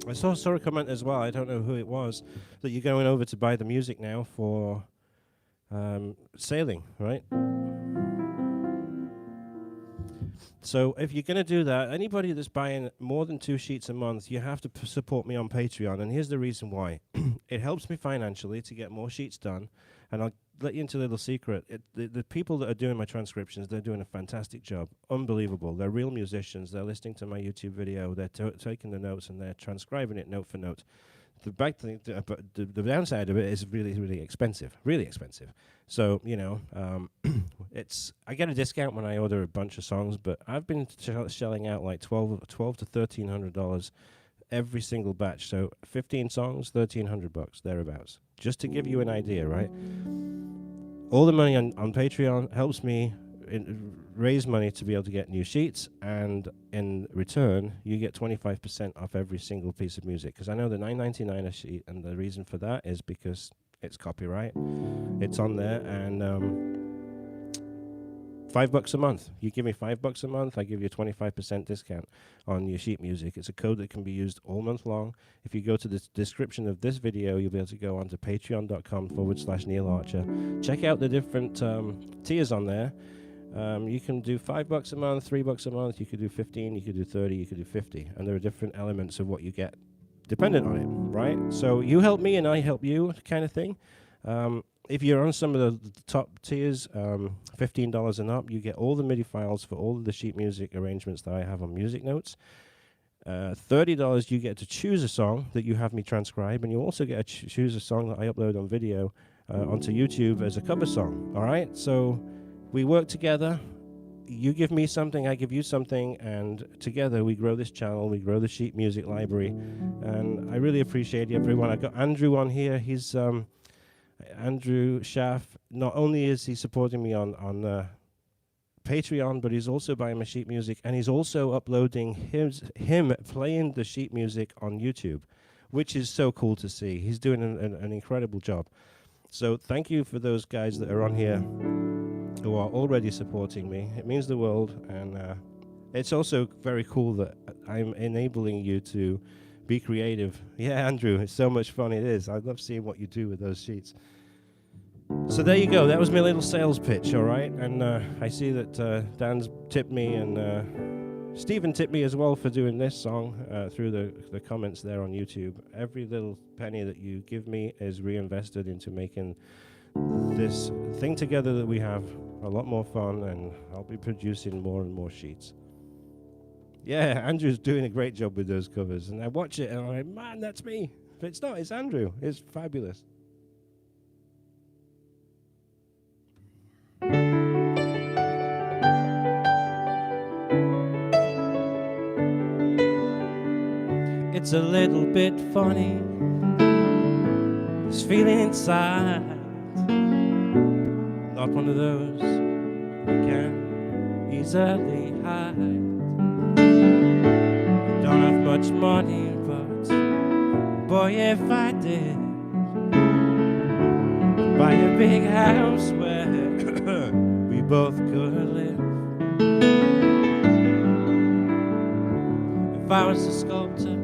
I saw a comment as well, I don't know who it was, that you're going over to buy the music now for sailing, right? So if you're going to do that, anybody that's buying more than 2 sheets a month, you have to support me on Patreon. And here's the reason why. It helps me financially to get more sheets done. And I'll let you into a little secret. The people that are doing my transcriptions, they're doing a fantastic job. Unbelievable. They're real musicians. They're listening to my YouTube video. They're taking the notes and they're transcribing it note for note. The bad thing, the downside of it is really, really expensive. Really expensive. So, you know, I get a discount when I order a bunch of songs, but I've been shelling out like $12 to $1,300 every single batch. So 15 songs, $1,300 thereabouts. Just to give you an idea, right? All the money on Patreon helps me raise money to be able to get new sheets, and in return, you get 25% off every single piece of music. Because I know the $9.99 a sheet, and the reason for that is because it's copyright. It's on there, and $5 a month. You give me $5 a month, I give you a 25% discount on your sheet music. It's a code that can be used all month long. If you go to the description of this video, you'll be able to go onto patreon.com/Neil Archer. Check out the different tiers on there. You can do $5 a month, $3 a month, you could do 15, you could do 30, you could do 50. And there are different elements of what you get dependent on it, right? So you help me and I help you kind of thing. If you're on some of the top tiers, $15 and up, you get all the MIDI files for all of the sheet music arrangements that I have on Musicnotes. $30, you get to choose a song that you have me transcribe, and you also get to choose a song that I upload on video onto YouTube as a cover song, all right? So we work together. You give me something, I give you something, and together we grow this channel, we grow the sheet music library, and I really appreciate everyone. I got Andrew on here. He's Andrew Schaff. Not only is he supporting me on Patreon, but he's also buying my sheet music, and he's also uploading him playing the sheet music on YouTube, which is so cool to see. He's doing an incredible job. So thank you for those guys that are on here who are already supporting me. It means the world, and it's also very cool that I'm enabling you to be creative. Yeah, Andrew, it's so much fun. It is. I love seeing what you do with those sheets. So there you go. That was my little sales pitch, all right? And I see that Dan's tipped me, and Stephen tipped me as well for doing this song through the comments there on YouTube. Every little penny that you give me is reinvested into making this thing together that we have a lot more fun, and I'll be producing more and more sheets. Yeah, Andrew's doing a great job with those covers, and I watch it and I'm like, man, that's me. But it's not, it's Andrew. It's fabulous. It's a little bit funny, this feeling inside. Not one of those you can easily hide. Don't have much money, but boy, if I did, I'd buy a big house where we both could live. If I was a sculptor,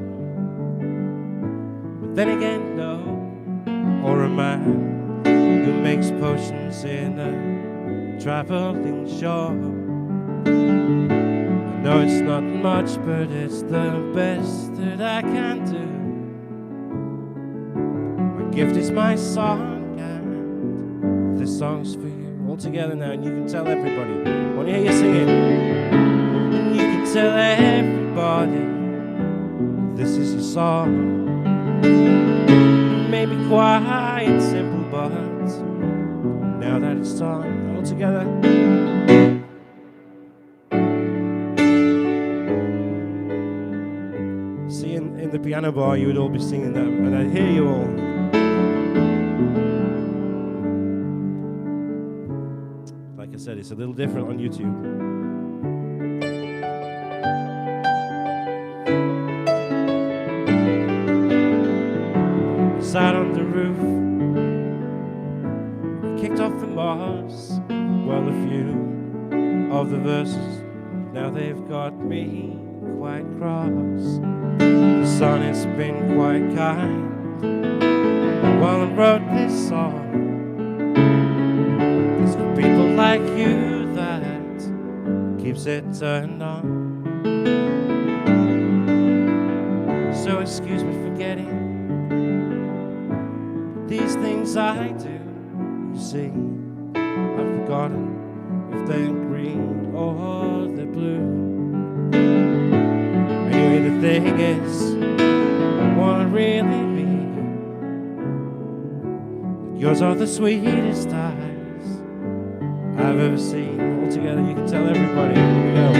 but then again, no, or a man who makes potions in a traveling show. I know it's not much, but it's the best that I can do. My gift is my song, and this song's for you. All together now, and you can tell everybody. I want to hear you sing it. And you can tell everybody this is your song. It may be quite simple, but now that it's sung all together. See, in the piano bar, you would all be singing that, and I'd hear you all. Like I said, it's a little different on YouTube. Sat on the roof, kicked off the moss. Well, a few of the verses, now they've got me quite cross. The sun has been quite kind while I wrote this song. It's for people like you that keeps it turned on. So excuse me for getting these things I do. You see, I've forgotten if they're green or they're blue. Anyway, the thing is, what I really mean, yours are the sweetest eyes I've ever seen. All together, you can tell everybody. Here we go.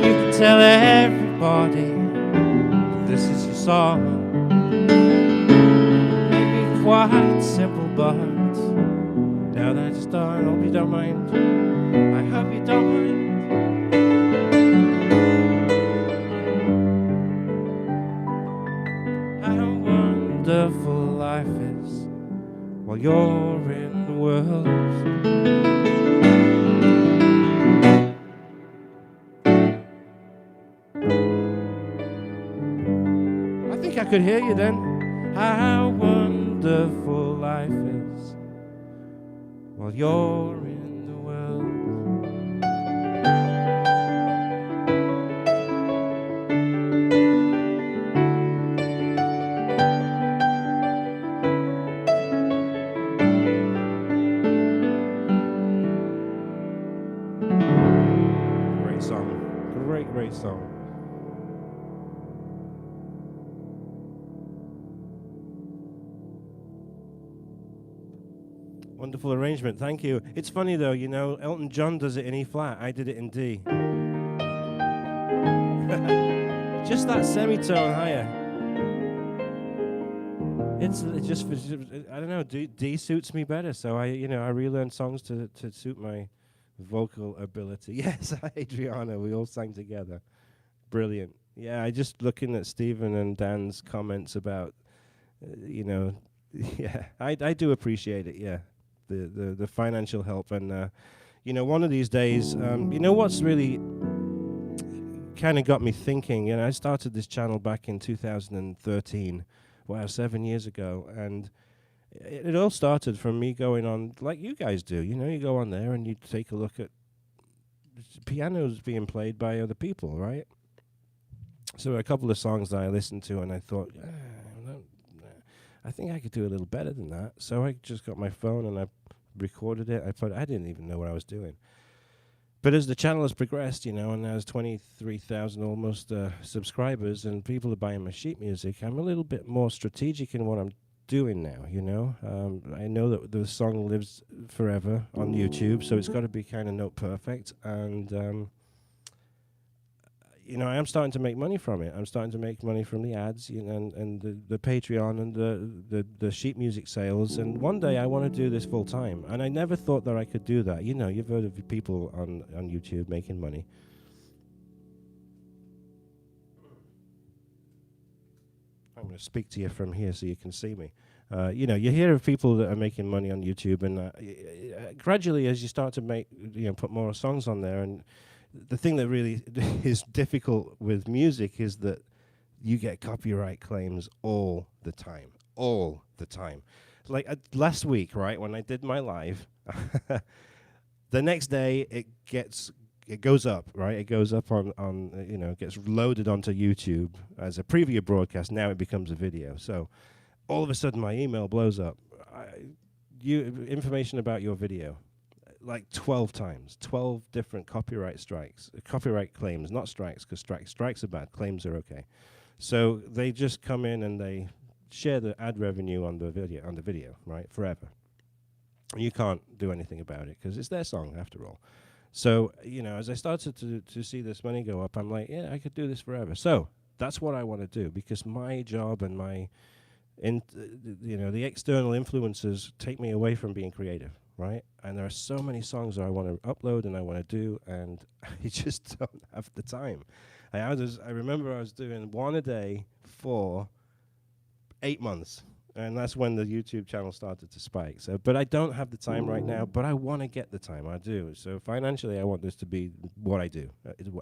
You can tell everybody this is your song. Maybe quite simple, but now that it's done, I hope you don't mind. I hope you don't mind. How wonderful life is while you're in the world. I think I could hear you then. How wonderful life is while you're in the world. Great song. Great song. Wonderful arrangement, thank you. It's funny though, you know, Elton John does it in E flat, I did it in D. Just that semitone higher. It's just, I don't know, D suits me better, so I relearn songs to suit my vocal ability. Yes, Adriana, we all sang together. Brilliant. Yeah, I just looking at Stephen and Dan's comments about, yeah, I do appreciate it, yeah. The financial help, and one of these days, what's really kind of got me thinking. I started this channel back in 2013, wow, 7 years ago, and it all started from me going on like you guys do. You go on there and you take a look at pianos being played by other people, right? So a couple of songs that I listened to, and I thought, I think I could do a little better than that. So I just got my phone and I recorded it. I didn't even know what I was doing. But as the channel has progressed, and there's 23,000 almost subscribers, and people are buying my sheet music, I'm a little bit more strategic in what I'm doing now, I know that the song lives forever on YouTube, so it's got to be kind of note perfect, and I am starting to make money from it. I'm starting to make money from the ads, and the Patreon and the sheet music sales. And one day I want to do this full time. And I never thought that I could do that. You've heard of people on YouTube making money. I'm going to speak to you from here so you can see me. You hear of people that are making money on YouTube, and gradually as you start to put more songs on there, and the thing that really is difficult with music is that you get copyright claims all the time. Like last week, right, when I did my live, the next day it goes up, right? It goes up on gets loaded onto YouTube as a preview broadcast. Now it becomes a video. So all of a sudden my email blows up. Information about your video. Like 12 times, 12 different copyright claims, not strikes, because strikes are bad, claims are okay. So they just come in and they share the ad revenue on the video, right, forever. You can't do anything about it because it's their song after all. So, as I started to see this money go up, I'm like, yeah, I could do this forever. So that's what I want to do, because my job and my, the external influences take me away from being creative. Right? And there are so many songs that I want to upload and I want to do, and I just don't have the time. I remember I was doing one a day for 8 months, And that's when the YouTube channel started to spike. So, but I don't have the time right now, but I want to get the time. I do. So financially, I want this to be what I do.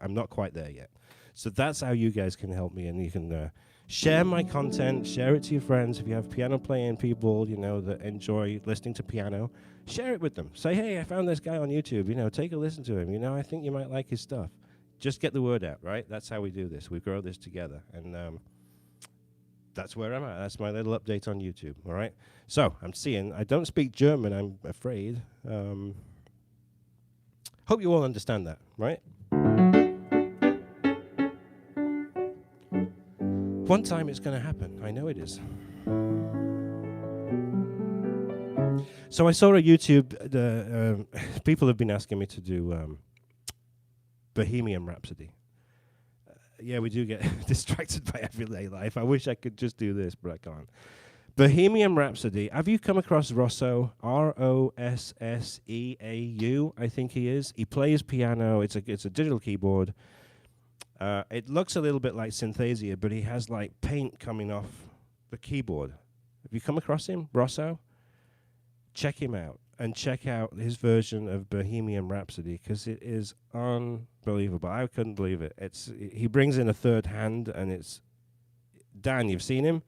I'm not quite there yet. So that's how you guys can help me, and you can share my content, share it to your friends. If you have piano playing people, you know, that enjoy listening to piano, share it with them. Say, hey, I found this guy on YouTube. You know, take a listen to him. You know, I think you might like his stuff. Just get the word out, right? That's how we do this. We grow this together. And that's where I'm at. That's my little update on YouTube, all right? So, I don't speak German, I'm afraid. Hope you all understand that, right? One time it's going to happen. I know it is. So I saw a YouTube, people have been asking me to do Bohemian Rhapsody. Yeah, we do get distracted by everyday life. I wish I could just do this, but I can't. Bohemian Rhapsody. Have you come across Rosso? Rosseau, I think he is. He plays piano. It's a digital keyboard. It looks a little bit like Synthesia, but he has like paint coming off the keyboard. Have you come across him, Rosso? Check him out. And check out his version of Bohemian Rhapsody, because it is unbelievable. I couldn't believe it. He brings in a third hand, and it's... Dan, you've seen him?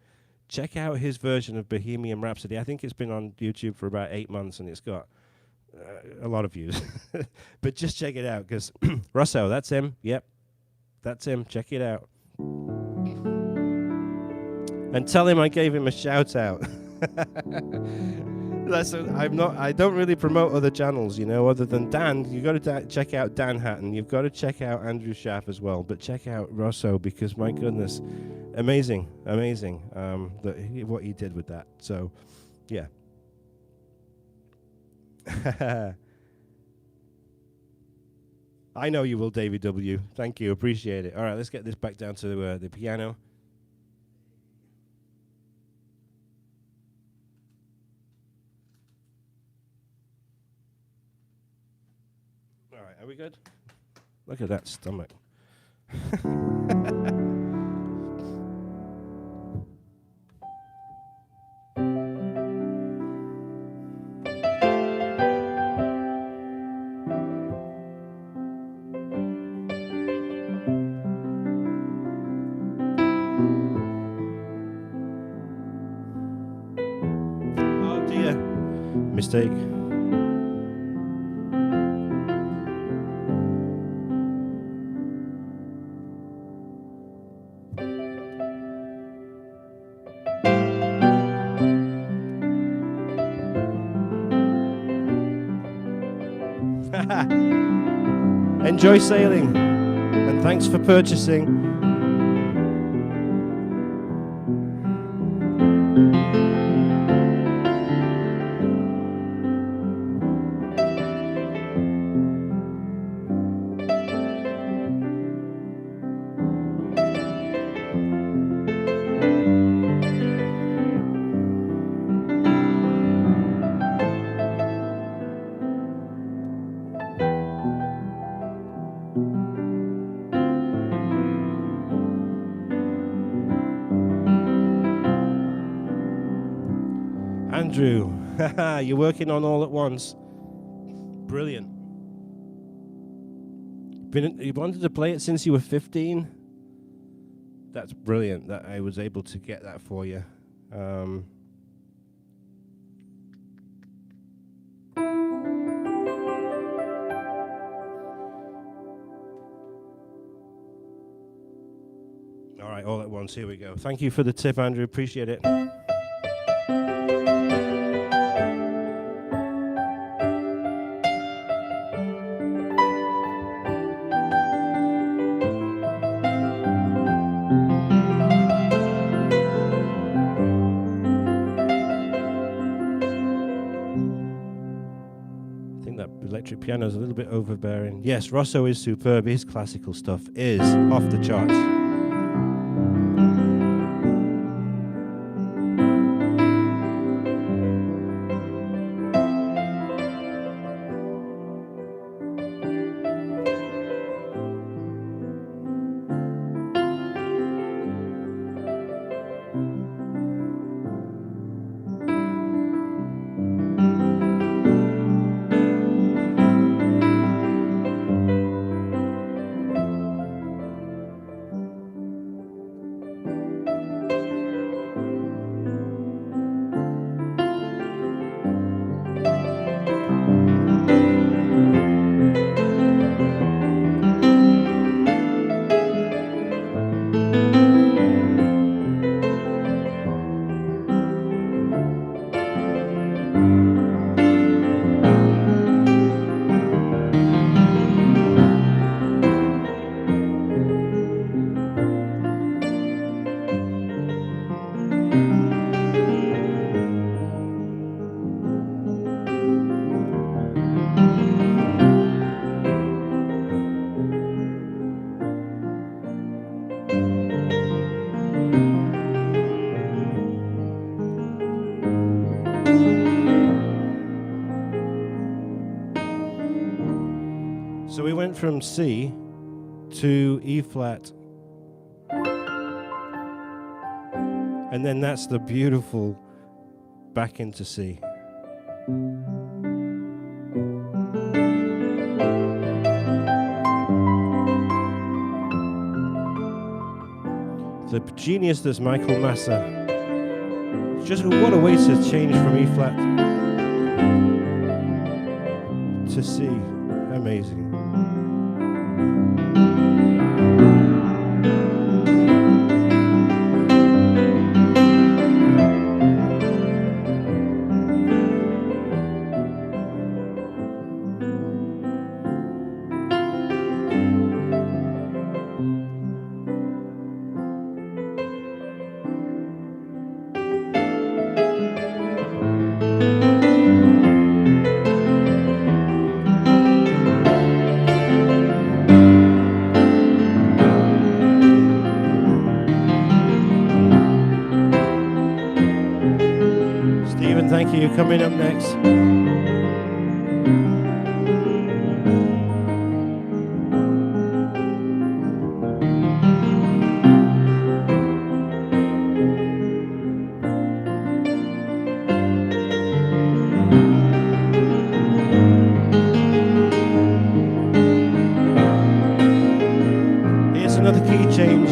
Check out his version of Bohemian Rhapsody. I think it's been on YouTube for about 8 months, and it's got a lot of views. But just check it out, because Russo, that's him. Yep, that's him. Check it out. And tell him I gave him a shout-out. I don't really promote other channels, you know, other than Dan. You've got to check out Dan Hatton. You've got to check out Andrew Schaff as well. But check out Rosso, because, my goodness, amazing, what he did with that. So, yeah. I know you will, David W. Thank you. Appreciate it. All right, let's get this back down to the piano. Are we good? Look at that stomach. Oh dear. Mistake. Enjoy sailing, and thanks for purchasing. Andrew, you're working on all at once. Brilliant. You wanted to play it since you were 15? That's brilliant that I was able to get that for you. All right, all at once. Here we go. Thank you for the tip, Andrew. Appreciate it. Electric piano is a little bit overbearing. Yes, Rosso is superb. His classical stuff is off the charts. So we went from C to E flat, and then that's the beautiful back into C. The genius that's Michael Massa. Just what a way to change from E flat to C. Amazing. Thank you. Coming up next. Here's another key change.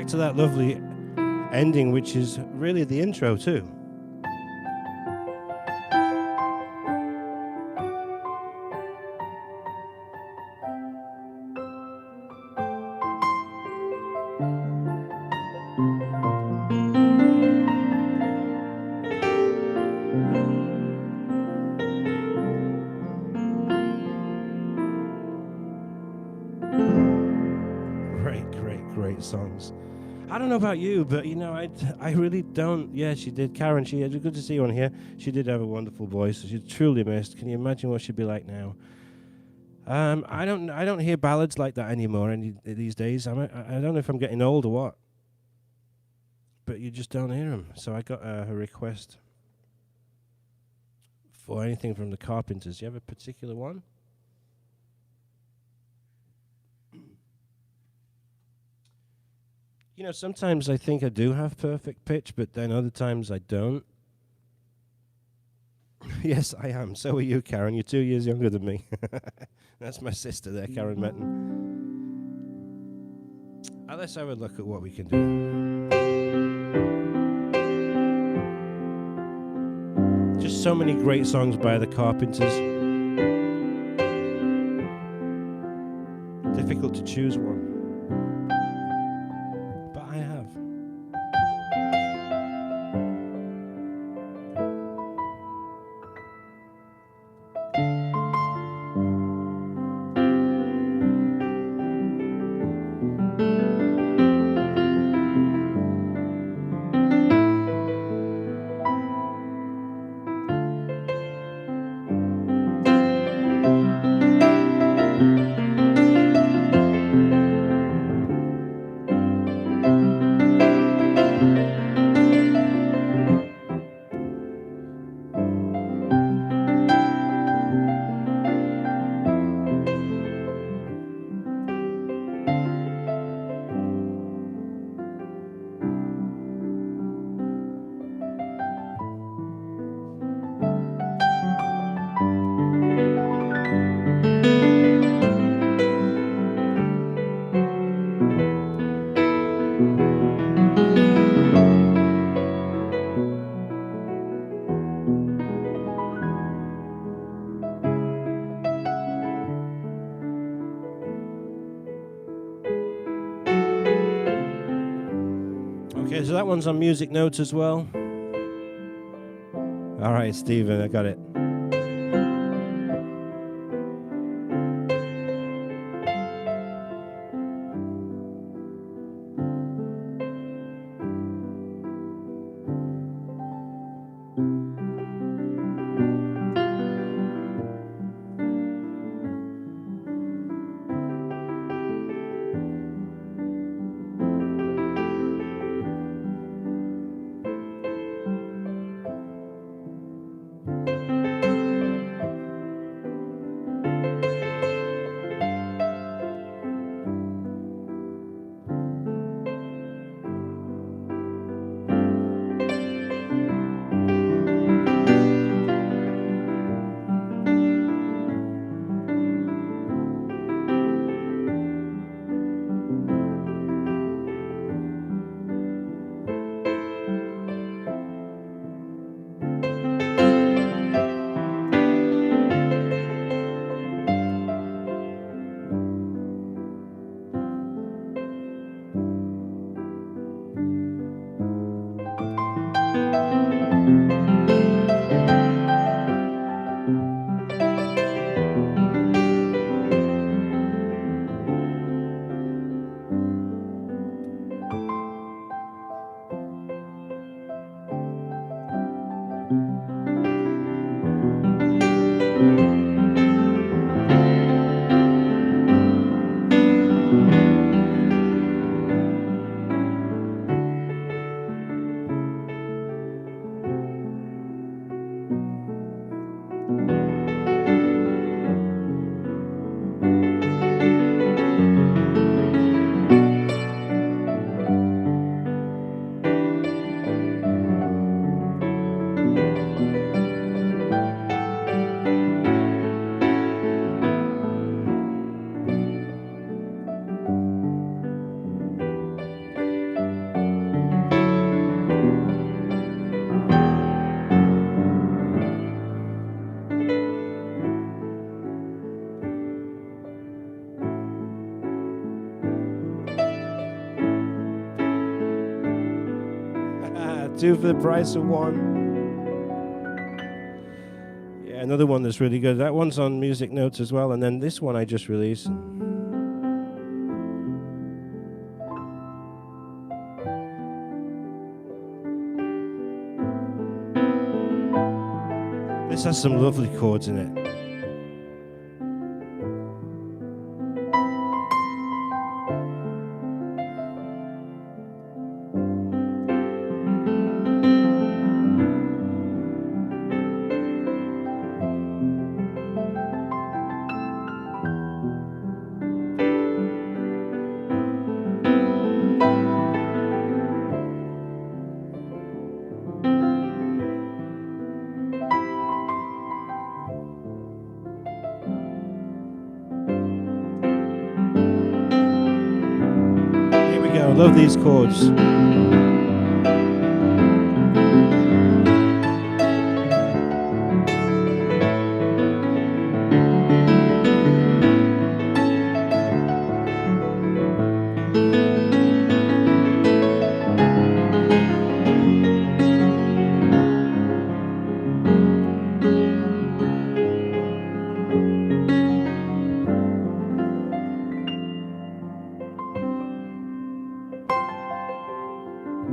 To that lovely ending, which is really the intro too. Great songs. I don't know about you, but you know, I really don't. Yeah, she did. Karen, she had good to see you on here. She did have a wonderful voice. She's truly missed. Can you imagine what she'd be like now? I don't hear ballads like that anymore these days. I don't know if I'm getting old or what, but you just don't hear them. So I got a request for anything from the Carpenters. Do you have a particular one? You know, sometimes I think I do have perfect pitch, but then other times I don't. Yes, I am. So are you, Karen. You're 2 years younger than me. That's my sister there, Karen Metten. Let's have a look at what we can do. Just so many great songs by the Carpenters. Difficult to choose one. Okay, so that one's on Musicnotes as well. All right, Stephen, I got it. Two for the price of one. Yeah, another one that's really good. That one's on Musicnotes as well, and then this one I just released. This has some lovely chords in it. I love these chords.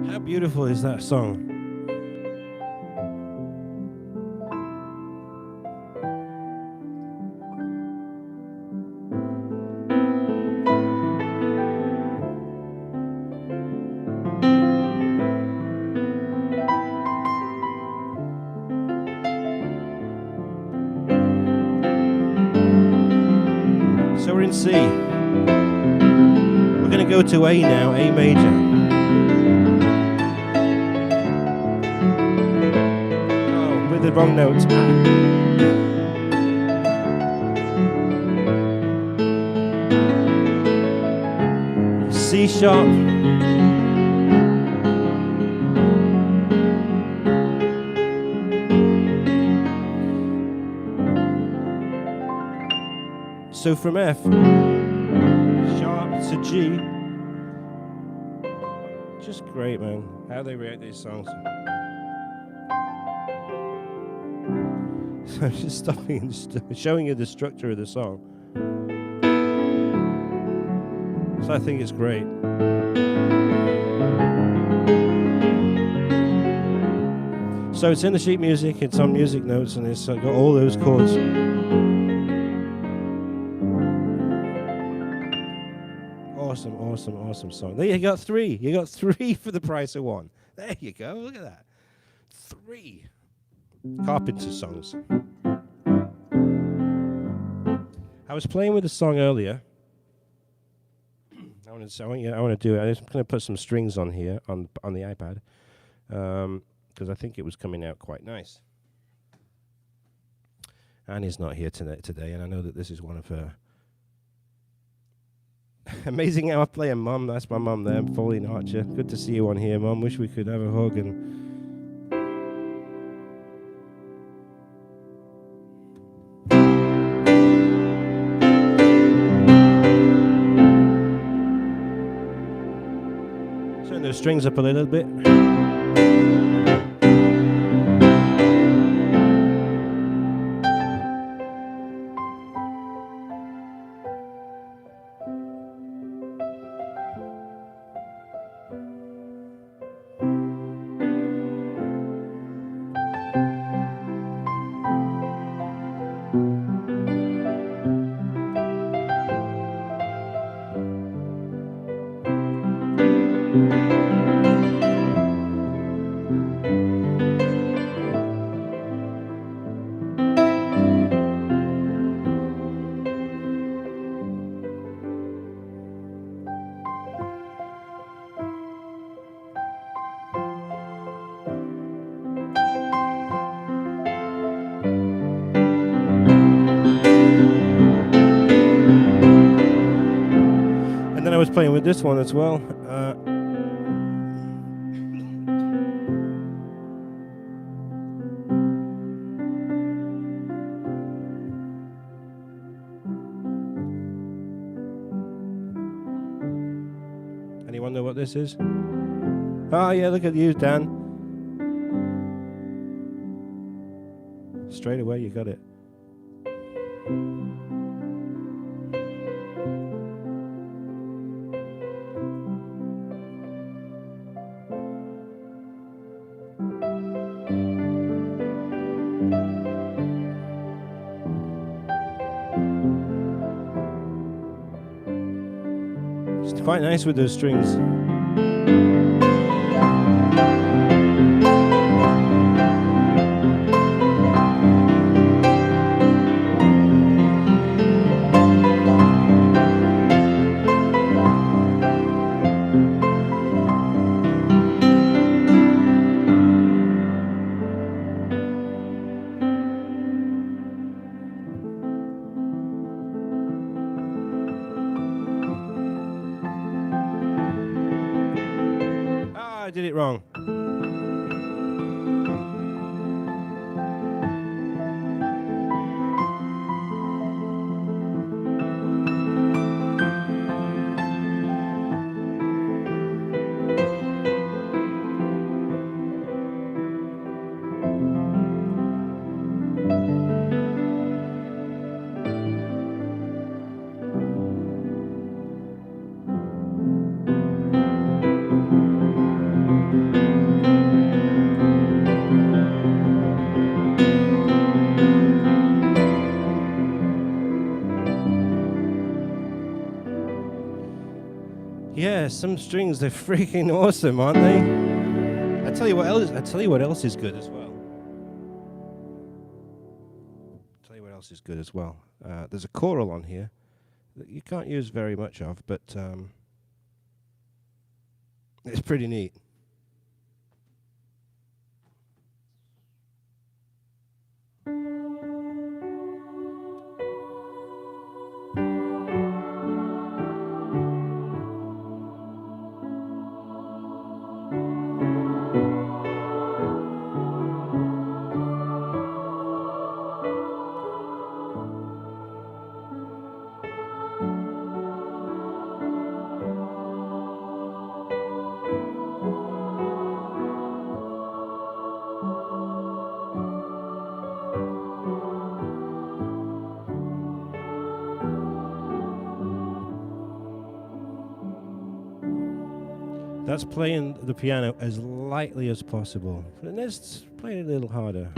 How beautiful is that song? So we're in C. We're going to go to A now, A major. The wrong notes. C sharp. So from F sharp to G. Just great, man. How they write these songs. I'm just stopping and showing you the structure of the song. So I think it's great. So it's in the sheet music, it's on Musicnotes, and it's got all those chords. Awesome, awesome, awesome song. There you got three. You got three for the price of one. There you go. Look at that. Three Carpenter songs. I was playing with a song earlier. I want to do it. I'm going to put some strings on here on the iPad because I think it was coming out quite nice. Annie's not here today, and I know that this is one of her. Amazing how I play a mum. That's my mum there, Pauline Archer. Good to see you on here, Mum. Wish we could have a hug and. Turn those strings up a little bit. I was playing with this one as well. Anyone know what this is? Oh yeah, look at you, Dan. straight away you got it. It's quite nice with those strings. I did it wrong. Yeah, some strings, they're freaking awesome, aren't they? I tell you what else is good as well. There's a choral on here that you can't use very much of, but it's pretty neat. That's playing the piano as lightly as possible. Let's play it a little harder.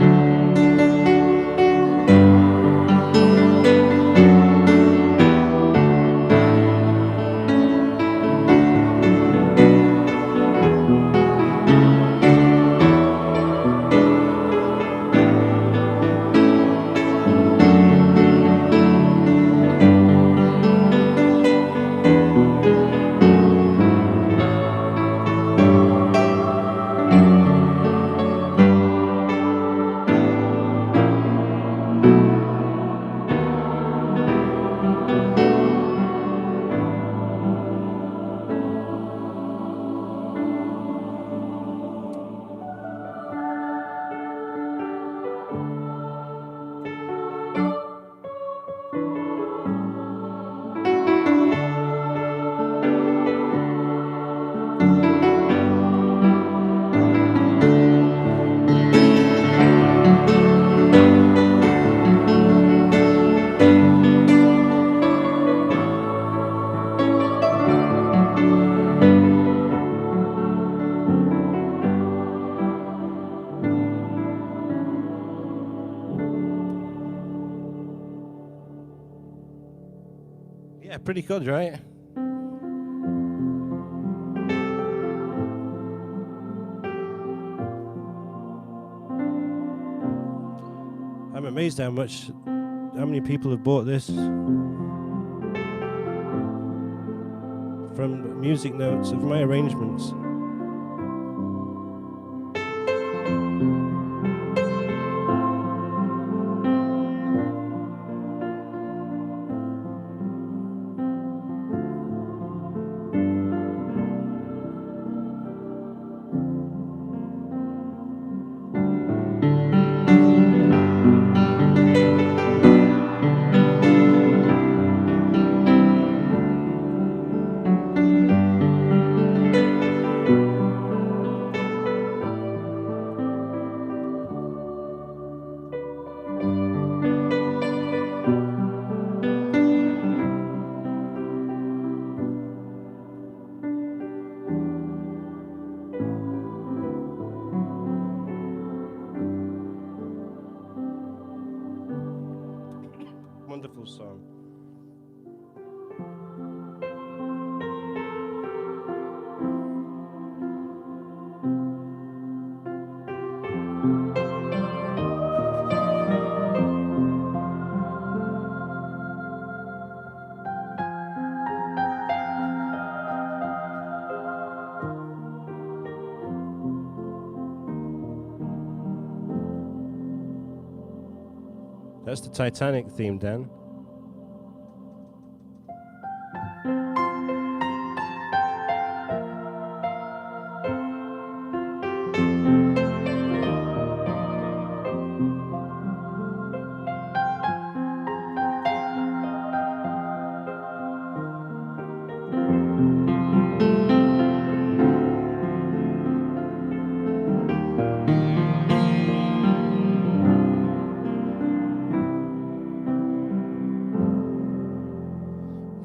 Yeah, pretty good, right? I'm amazed how many people have bought this from Musicnotes of my arrangements. That's the Titanic theme, Dan.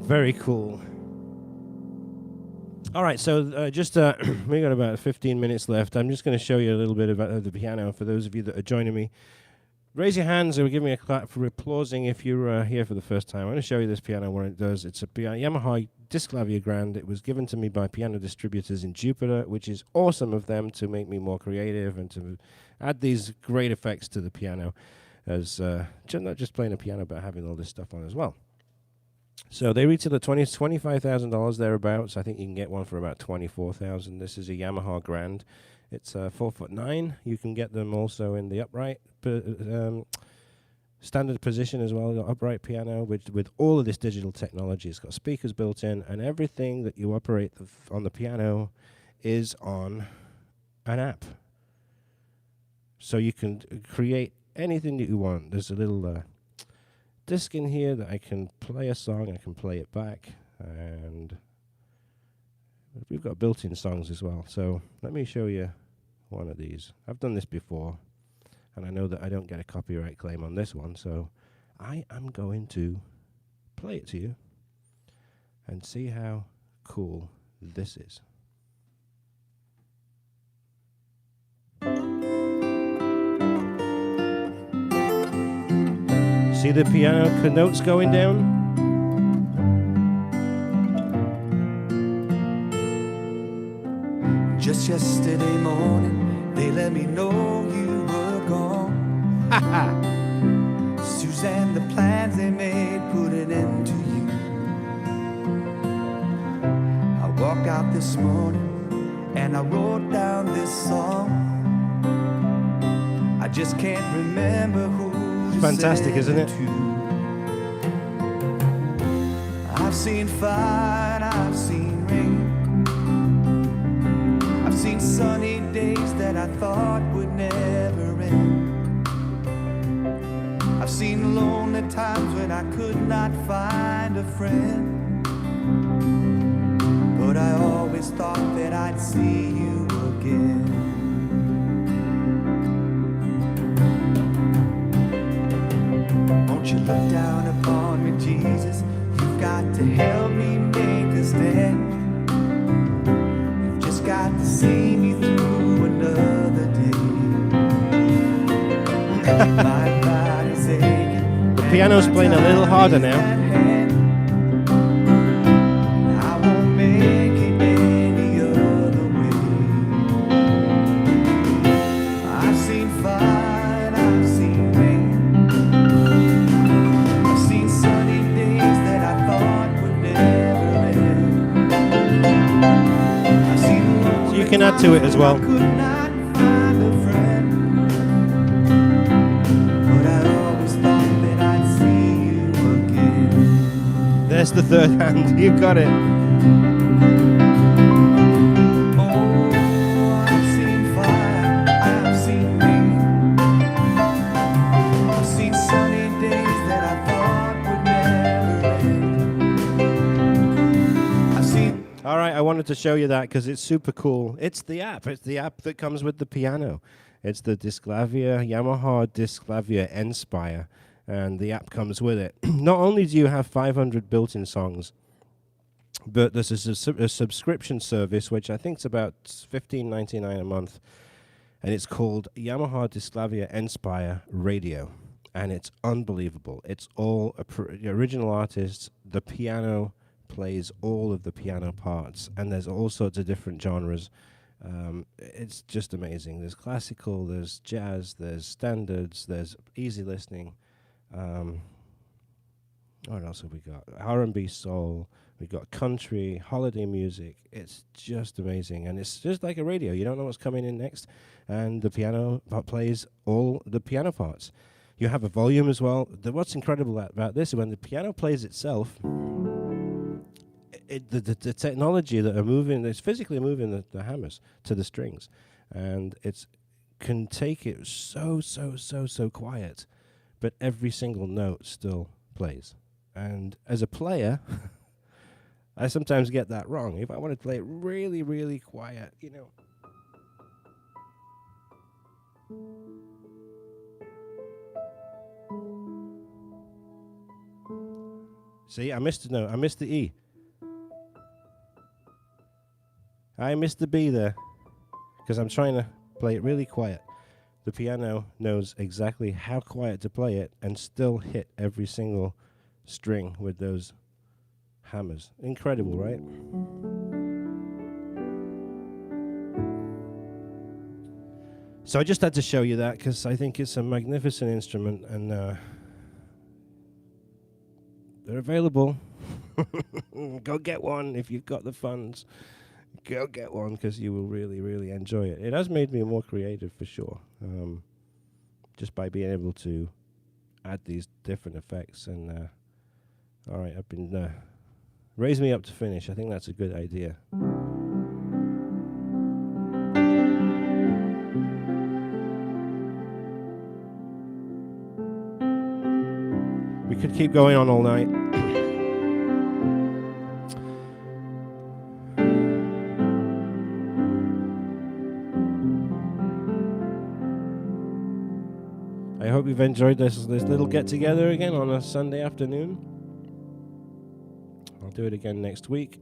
Very cool. All right, so we got about 15 minutes left. I'm just going to show you a little bit about the piano for those of you that are joining me. Raise your hands or give me a clap for applauding if you're here for the first time. I'm going to show you this piano, what it does. It's a Yamaha Disklavier Grand. It was given to me by Piano Distributors in Jupiter, which is awesome of them to make me more creative and to add these great effects to the piano, as not just playing a piano, but having all this stuff on as well. So they retail at $25,000 thereabouts. I think you can get one for about $24,000. This is a Yamaha Grand. It's 4'9". You can get them also in the upright standard position as well. The upright piano with all of this digital technology. It's got speakers built in, and everything that you operate on the piano is on an app. So you can create anything that you want. There's a little disc in here that I can play a song, I can play it back, and we've got built-in songs as well. So let me show you one of these. I've done this before, and I know that I don't get a copyright claim on this one, so I am going to play it to you and see how cool this is. See the piano notes going down? Just yesterday morning, they let me know you were gone. Suzanne, the plans they made put an end to you. I woke out this morning and I wrote down this song. I just can't remember who. Fantastic, isn't it? I've seen fire, I've seen rain. I've seen sunny days that I thought would never end. I've seen lonely times when I could not find a friend. But I always thought that I'd see you again. Won't you look down upon me, Jesus? You've got to help me make a stand. You've just got to see me through another day. My body's aching. The piano's playing a little harder now. I won't make it any other way. I've seen fire, I've seen rain. You can add to it as well. There's the third hand. You got it. All right, I wanted to show you that because it's super cool. It's the app. It's the app that comes with the piano. It's the Disklavier, Yamaha Disklavier Enspire, and the app comes with it. Not only do you have 500 built-in songs, but there's a subscription service, which I think is about $15.99 a month, and it's called Yamaha Disklavier Enspire Radio, and it's unbelievable. It's all the original artists, the piano plays all of the piano parts, and there's all sorts of different genres. It's just amazing. There's classical, there's jazz, there's standards, there's easy listening. What else have we got? R&B soul, we've got country, holiday music. It's just amazing, and it's just like a radio. You don't know what's coming in next, and the piano plays all the piano parts. You have a volume as well. What's incredible about this is when the piano plays itself, the technology that are moving, it's physically moving the hammers to the strings, and it's can take it so quiet, but every single note still plays. And as a player, I sometimes get that wrong. If I want to play it really, really quiet, you know. See, I missed a note. I missed the E. I missed the B there because I'm trying to play it really quiet. The piano knows exactly how quiet to play it and still hit every single string with those hammers. Incredible, right? So I just had to show you that because I think it's a magnificent instrument, and they're available. Go get one if you've got the funds. Go get one because you will really, really enjoy it. It has made me more creative for sure, just by being able to add these different effects. And all right, I've been raise me up to finish. I think that's a good idea. We could keep going on all night. I hope you've enjoyed this little get-together again on a Sunday afternoon. I'll do it again next week.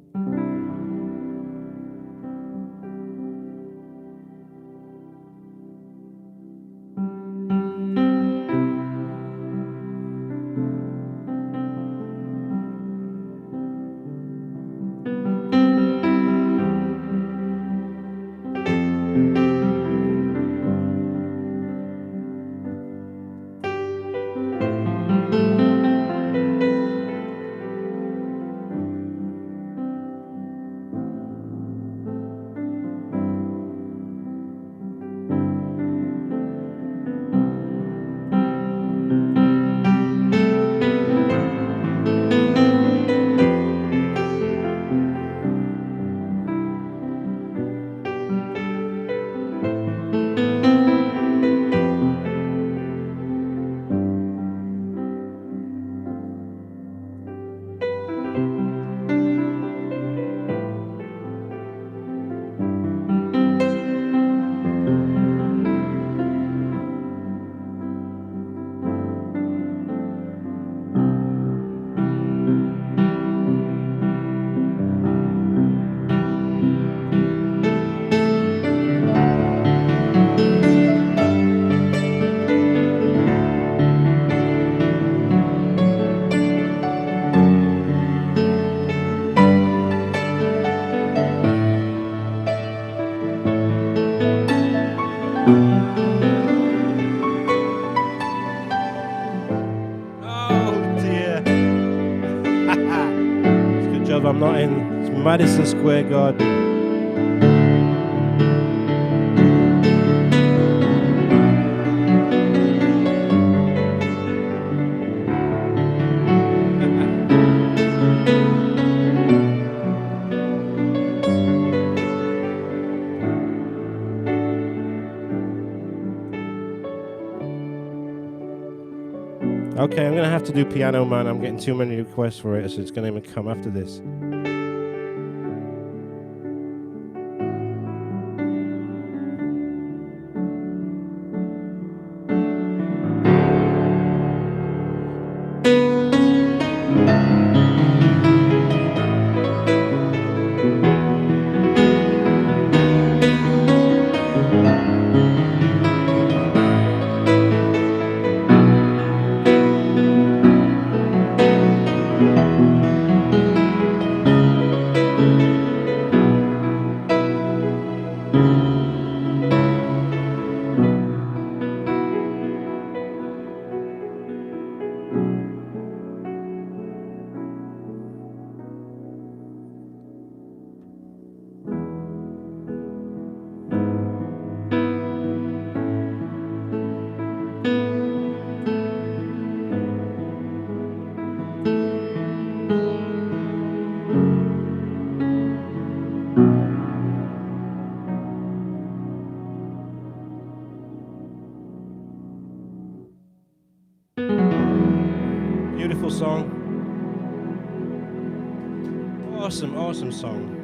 I'm not in Madison Square Garden. Okay, I'm going to have to do Piano Man. I'm getting too many requests for it, so it's going to come after this. beautiful song. Awesome, awesome song.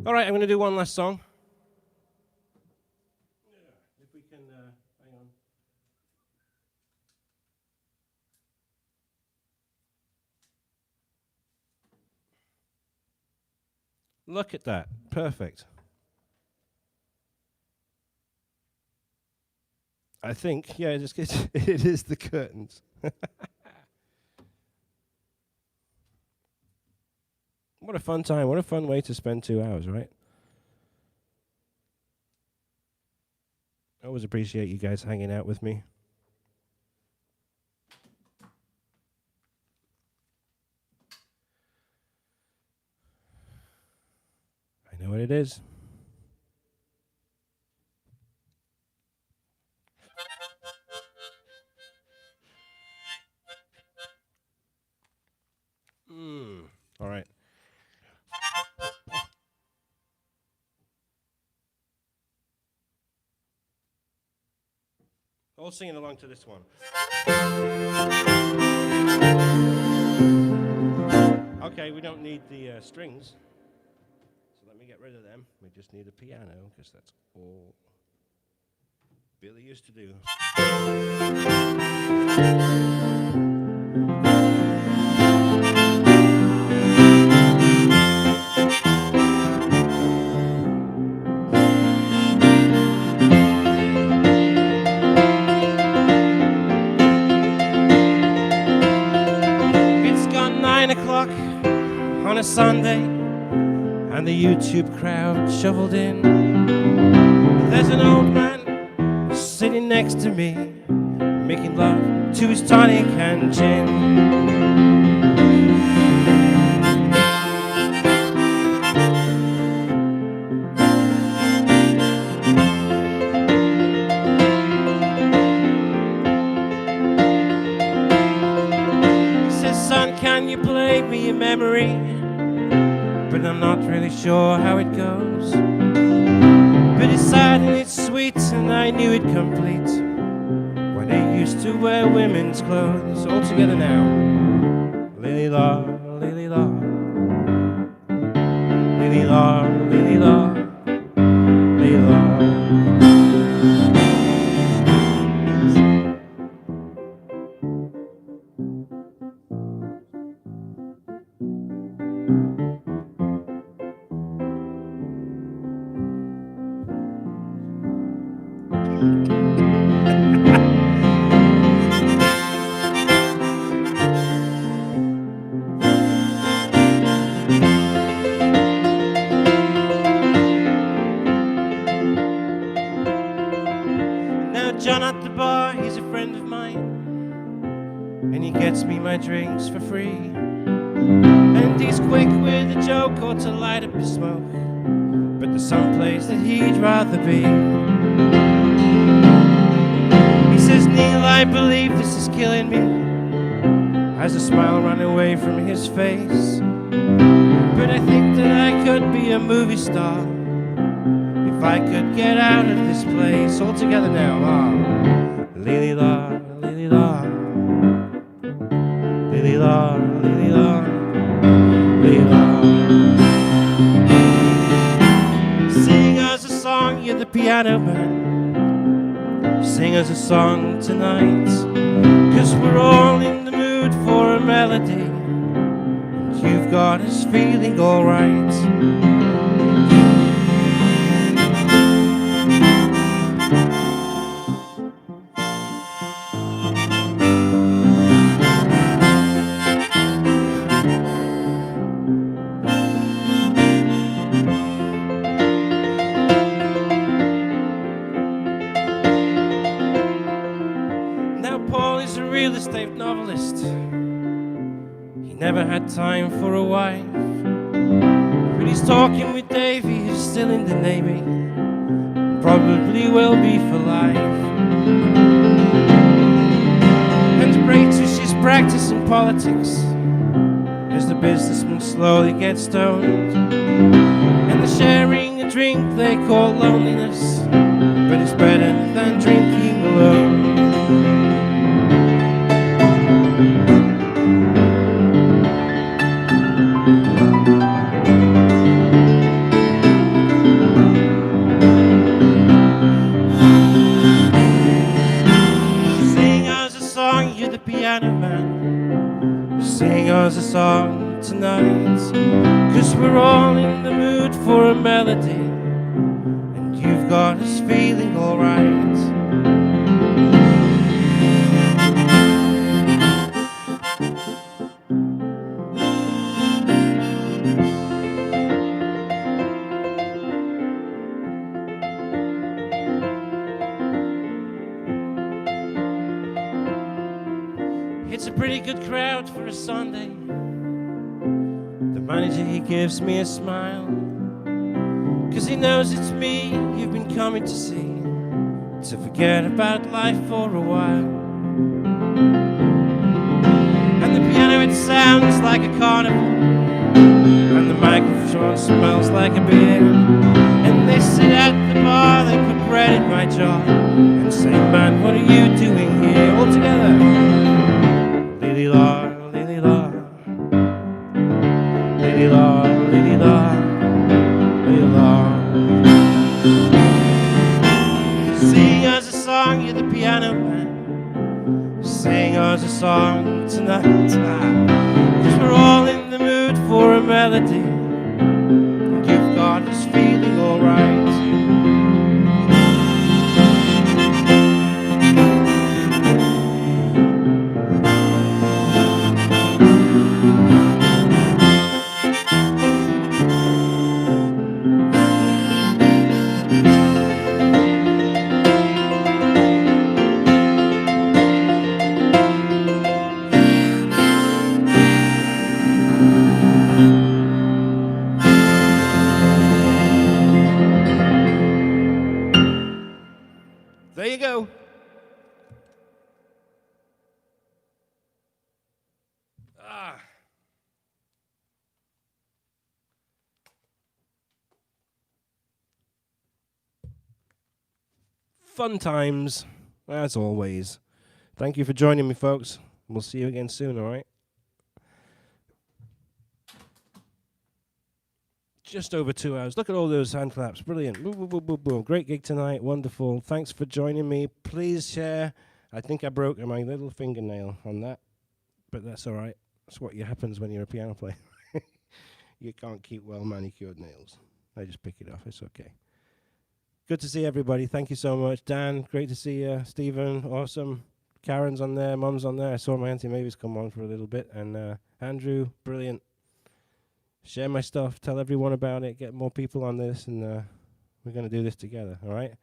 All right, I'm going to do one last song. If we can, hang on. Look at that. Perfect. I think, yeah, it is the curtains. What a fun time. What a fun way to spend 2 hours, right? I always appreciate you guys hanging out with me. I know what it is. All right. All singing along to this one. Okay, we don't need the strings, so let me get rid of them. We just need a piano, because that's all Billy used to do. On a Sunday, and the YouTube crowd shoveled in. There's an old man sitting next to me, making love to his tonic and gin. He says, son, can you play me a memory? But I'm not really sure how it goes. But it's sad and it's sweet, and I knew it complete when they used to wear women's clothes. All together now. Lily la, lily la, lily la, lily la, lily la. Drinks for free, and he's quick with a joke or to light up his smoke, but there's some place that he'd rather be. He says, Neil, I believe this is killing me, as a smile ran away from his face, but I think that I could be a movie star if I could get out of this place. All together now. Lily la, lily la, lily la, lily la, lily la. Sing us a song, you're the piano man. Sing us a song tonight, 'cause we're all in the mood for a melody, and you've got us feeling alright. Never had time for a wife, but he's talking with Davey, who's still in the Navy, probably will be for life. And Bratish is practicing politics as the businessman slowly gets stoned, and they're sharing a drink they call loneliness, but it's better than drinking alone. we're all in the mood for a melody, and you've got us feeling alright. It's a pretty good crowd for a Sunday. The manager, he gives me a smile, 'cause he knows it's me you've been coming to see, to forget about life for a while. And the piano, it sounds like a carnival, and the microphone smells like a beer. And they sit at the bar, they put bread in my jar, and say, man, what are you doing here? All together. Lily-la, lily-la, lily-la, lily-la, lily-la. Sing us a song, you're the piano man. Sing us a song tonight. 'Cause we're all in the mood for a melody, and you've got us feeling alright. There you go. Fun times, as always. Thank you for joining me, folks. We'll see you again soon, all right? Just over 2 hours. Look at all those hand claps. Brilliant. Boom, boom, boom, boom, boom. Great gig tonight. Wonderful. Thanks for joining me. Please share. I think I broke my little fingernail on that, but that's all right. That's what happens when you're a piano player. You can't keep well manicured nails. I just pick it off. It's okay. Good to see everybody. Thank you so much. Dan, great to see you. Stephen, awesome. Karen's on there. Mum's on there. I saw my Auntie Mavis come on for a little bit. And Andrew, brilliant. Share my stuff. Tell everyone about it. Get more people on this. And we're going to do this together. All right?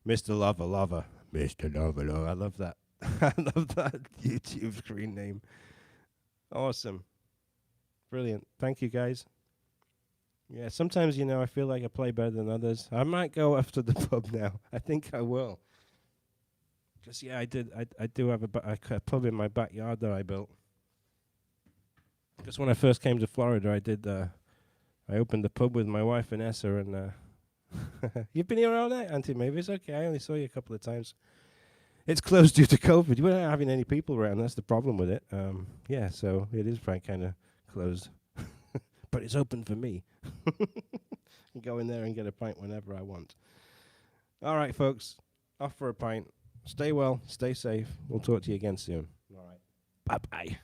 Mr. Lover Lover. Mr. Lover Lover. I love that. I love that YouTube screen name. Awesome. Brilliant. Thank you, guys. Yeah, sometimes, I feel like I play better than others. I might go after the pub now. I think I will. Because, yeah, I do have a pub in my backyard that I built. Because when I first came to Florida, I opened the pub with my wife, Vanessa, and you've been here all night, Auntie Mavis? Okay, I only saw you a couple of times. It's closed due to COVID. We're not having any people around. That's the problem with it. Yeah, so it is kind of closed. But it's open for me. I can go in there and get a pint whenever I want. All right, folks. Off for a pint. Stay well. Stay safe. We'll talk to you again soon. All right. Bye-bye.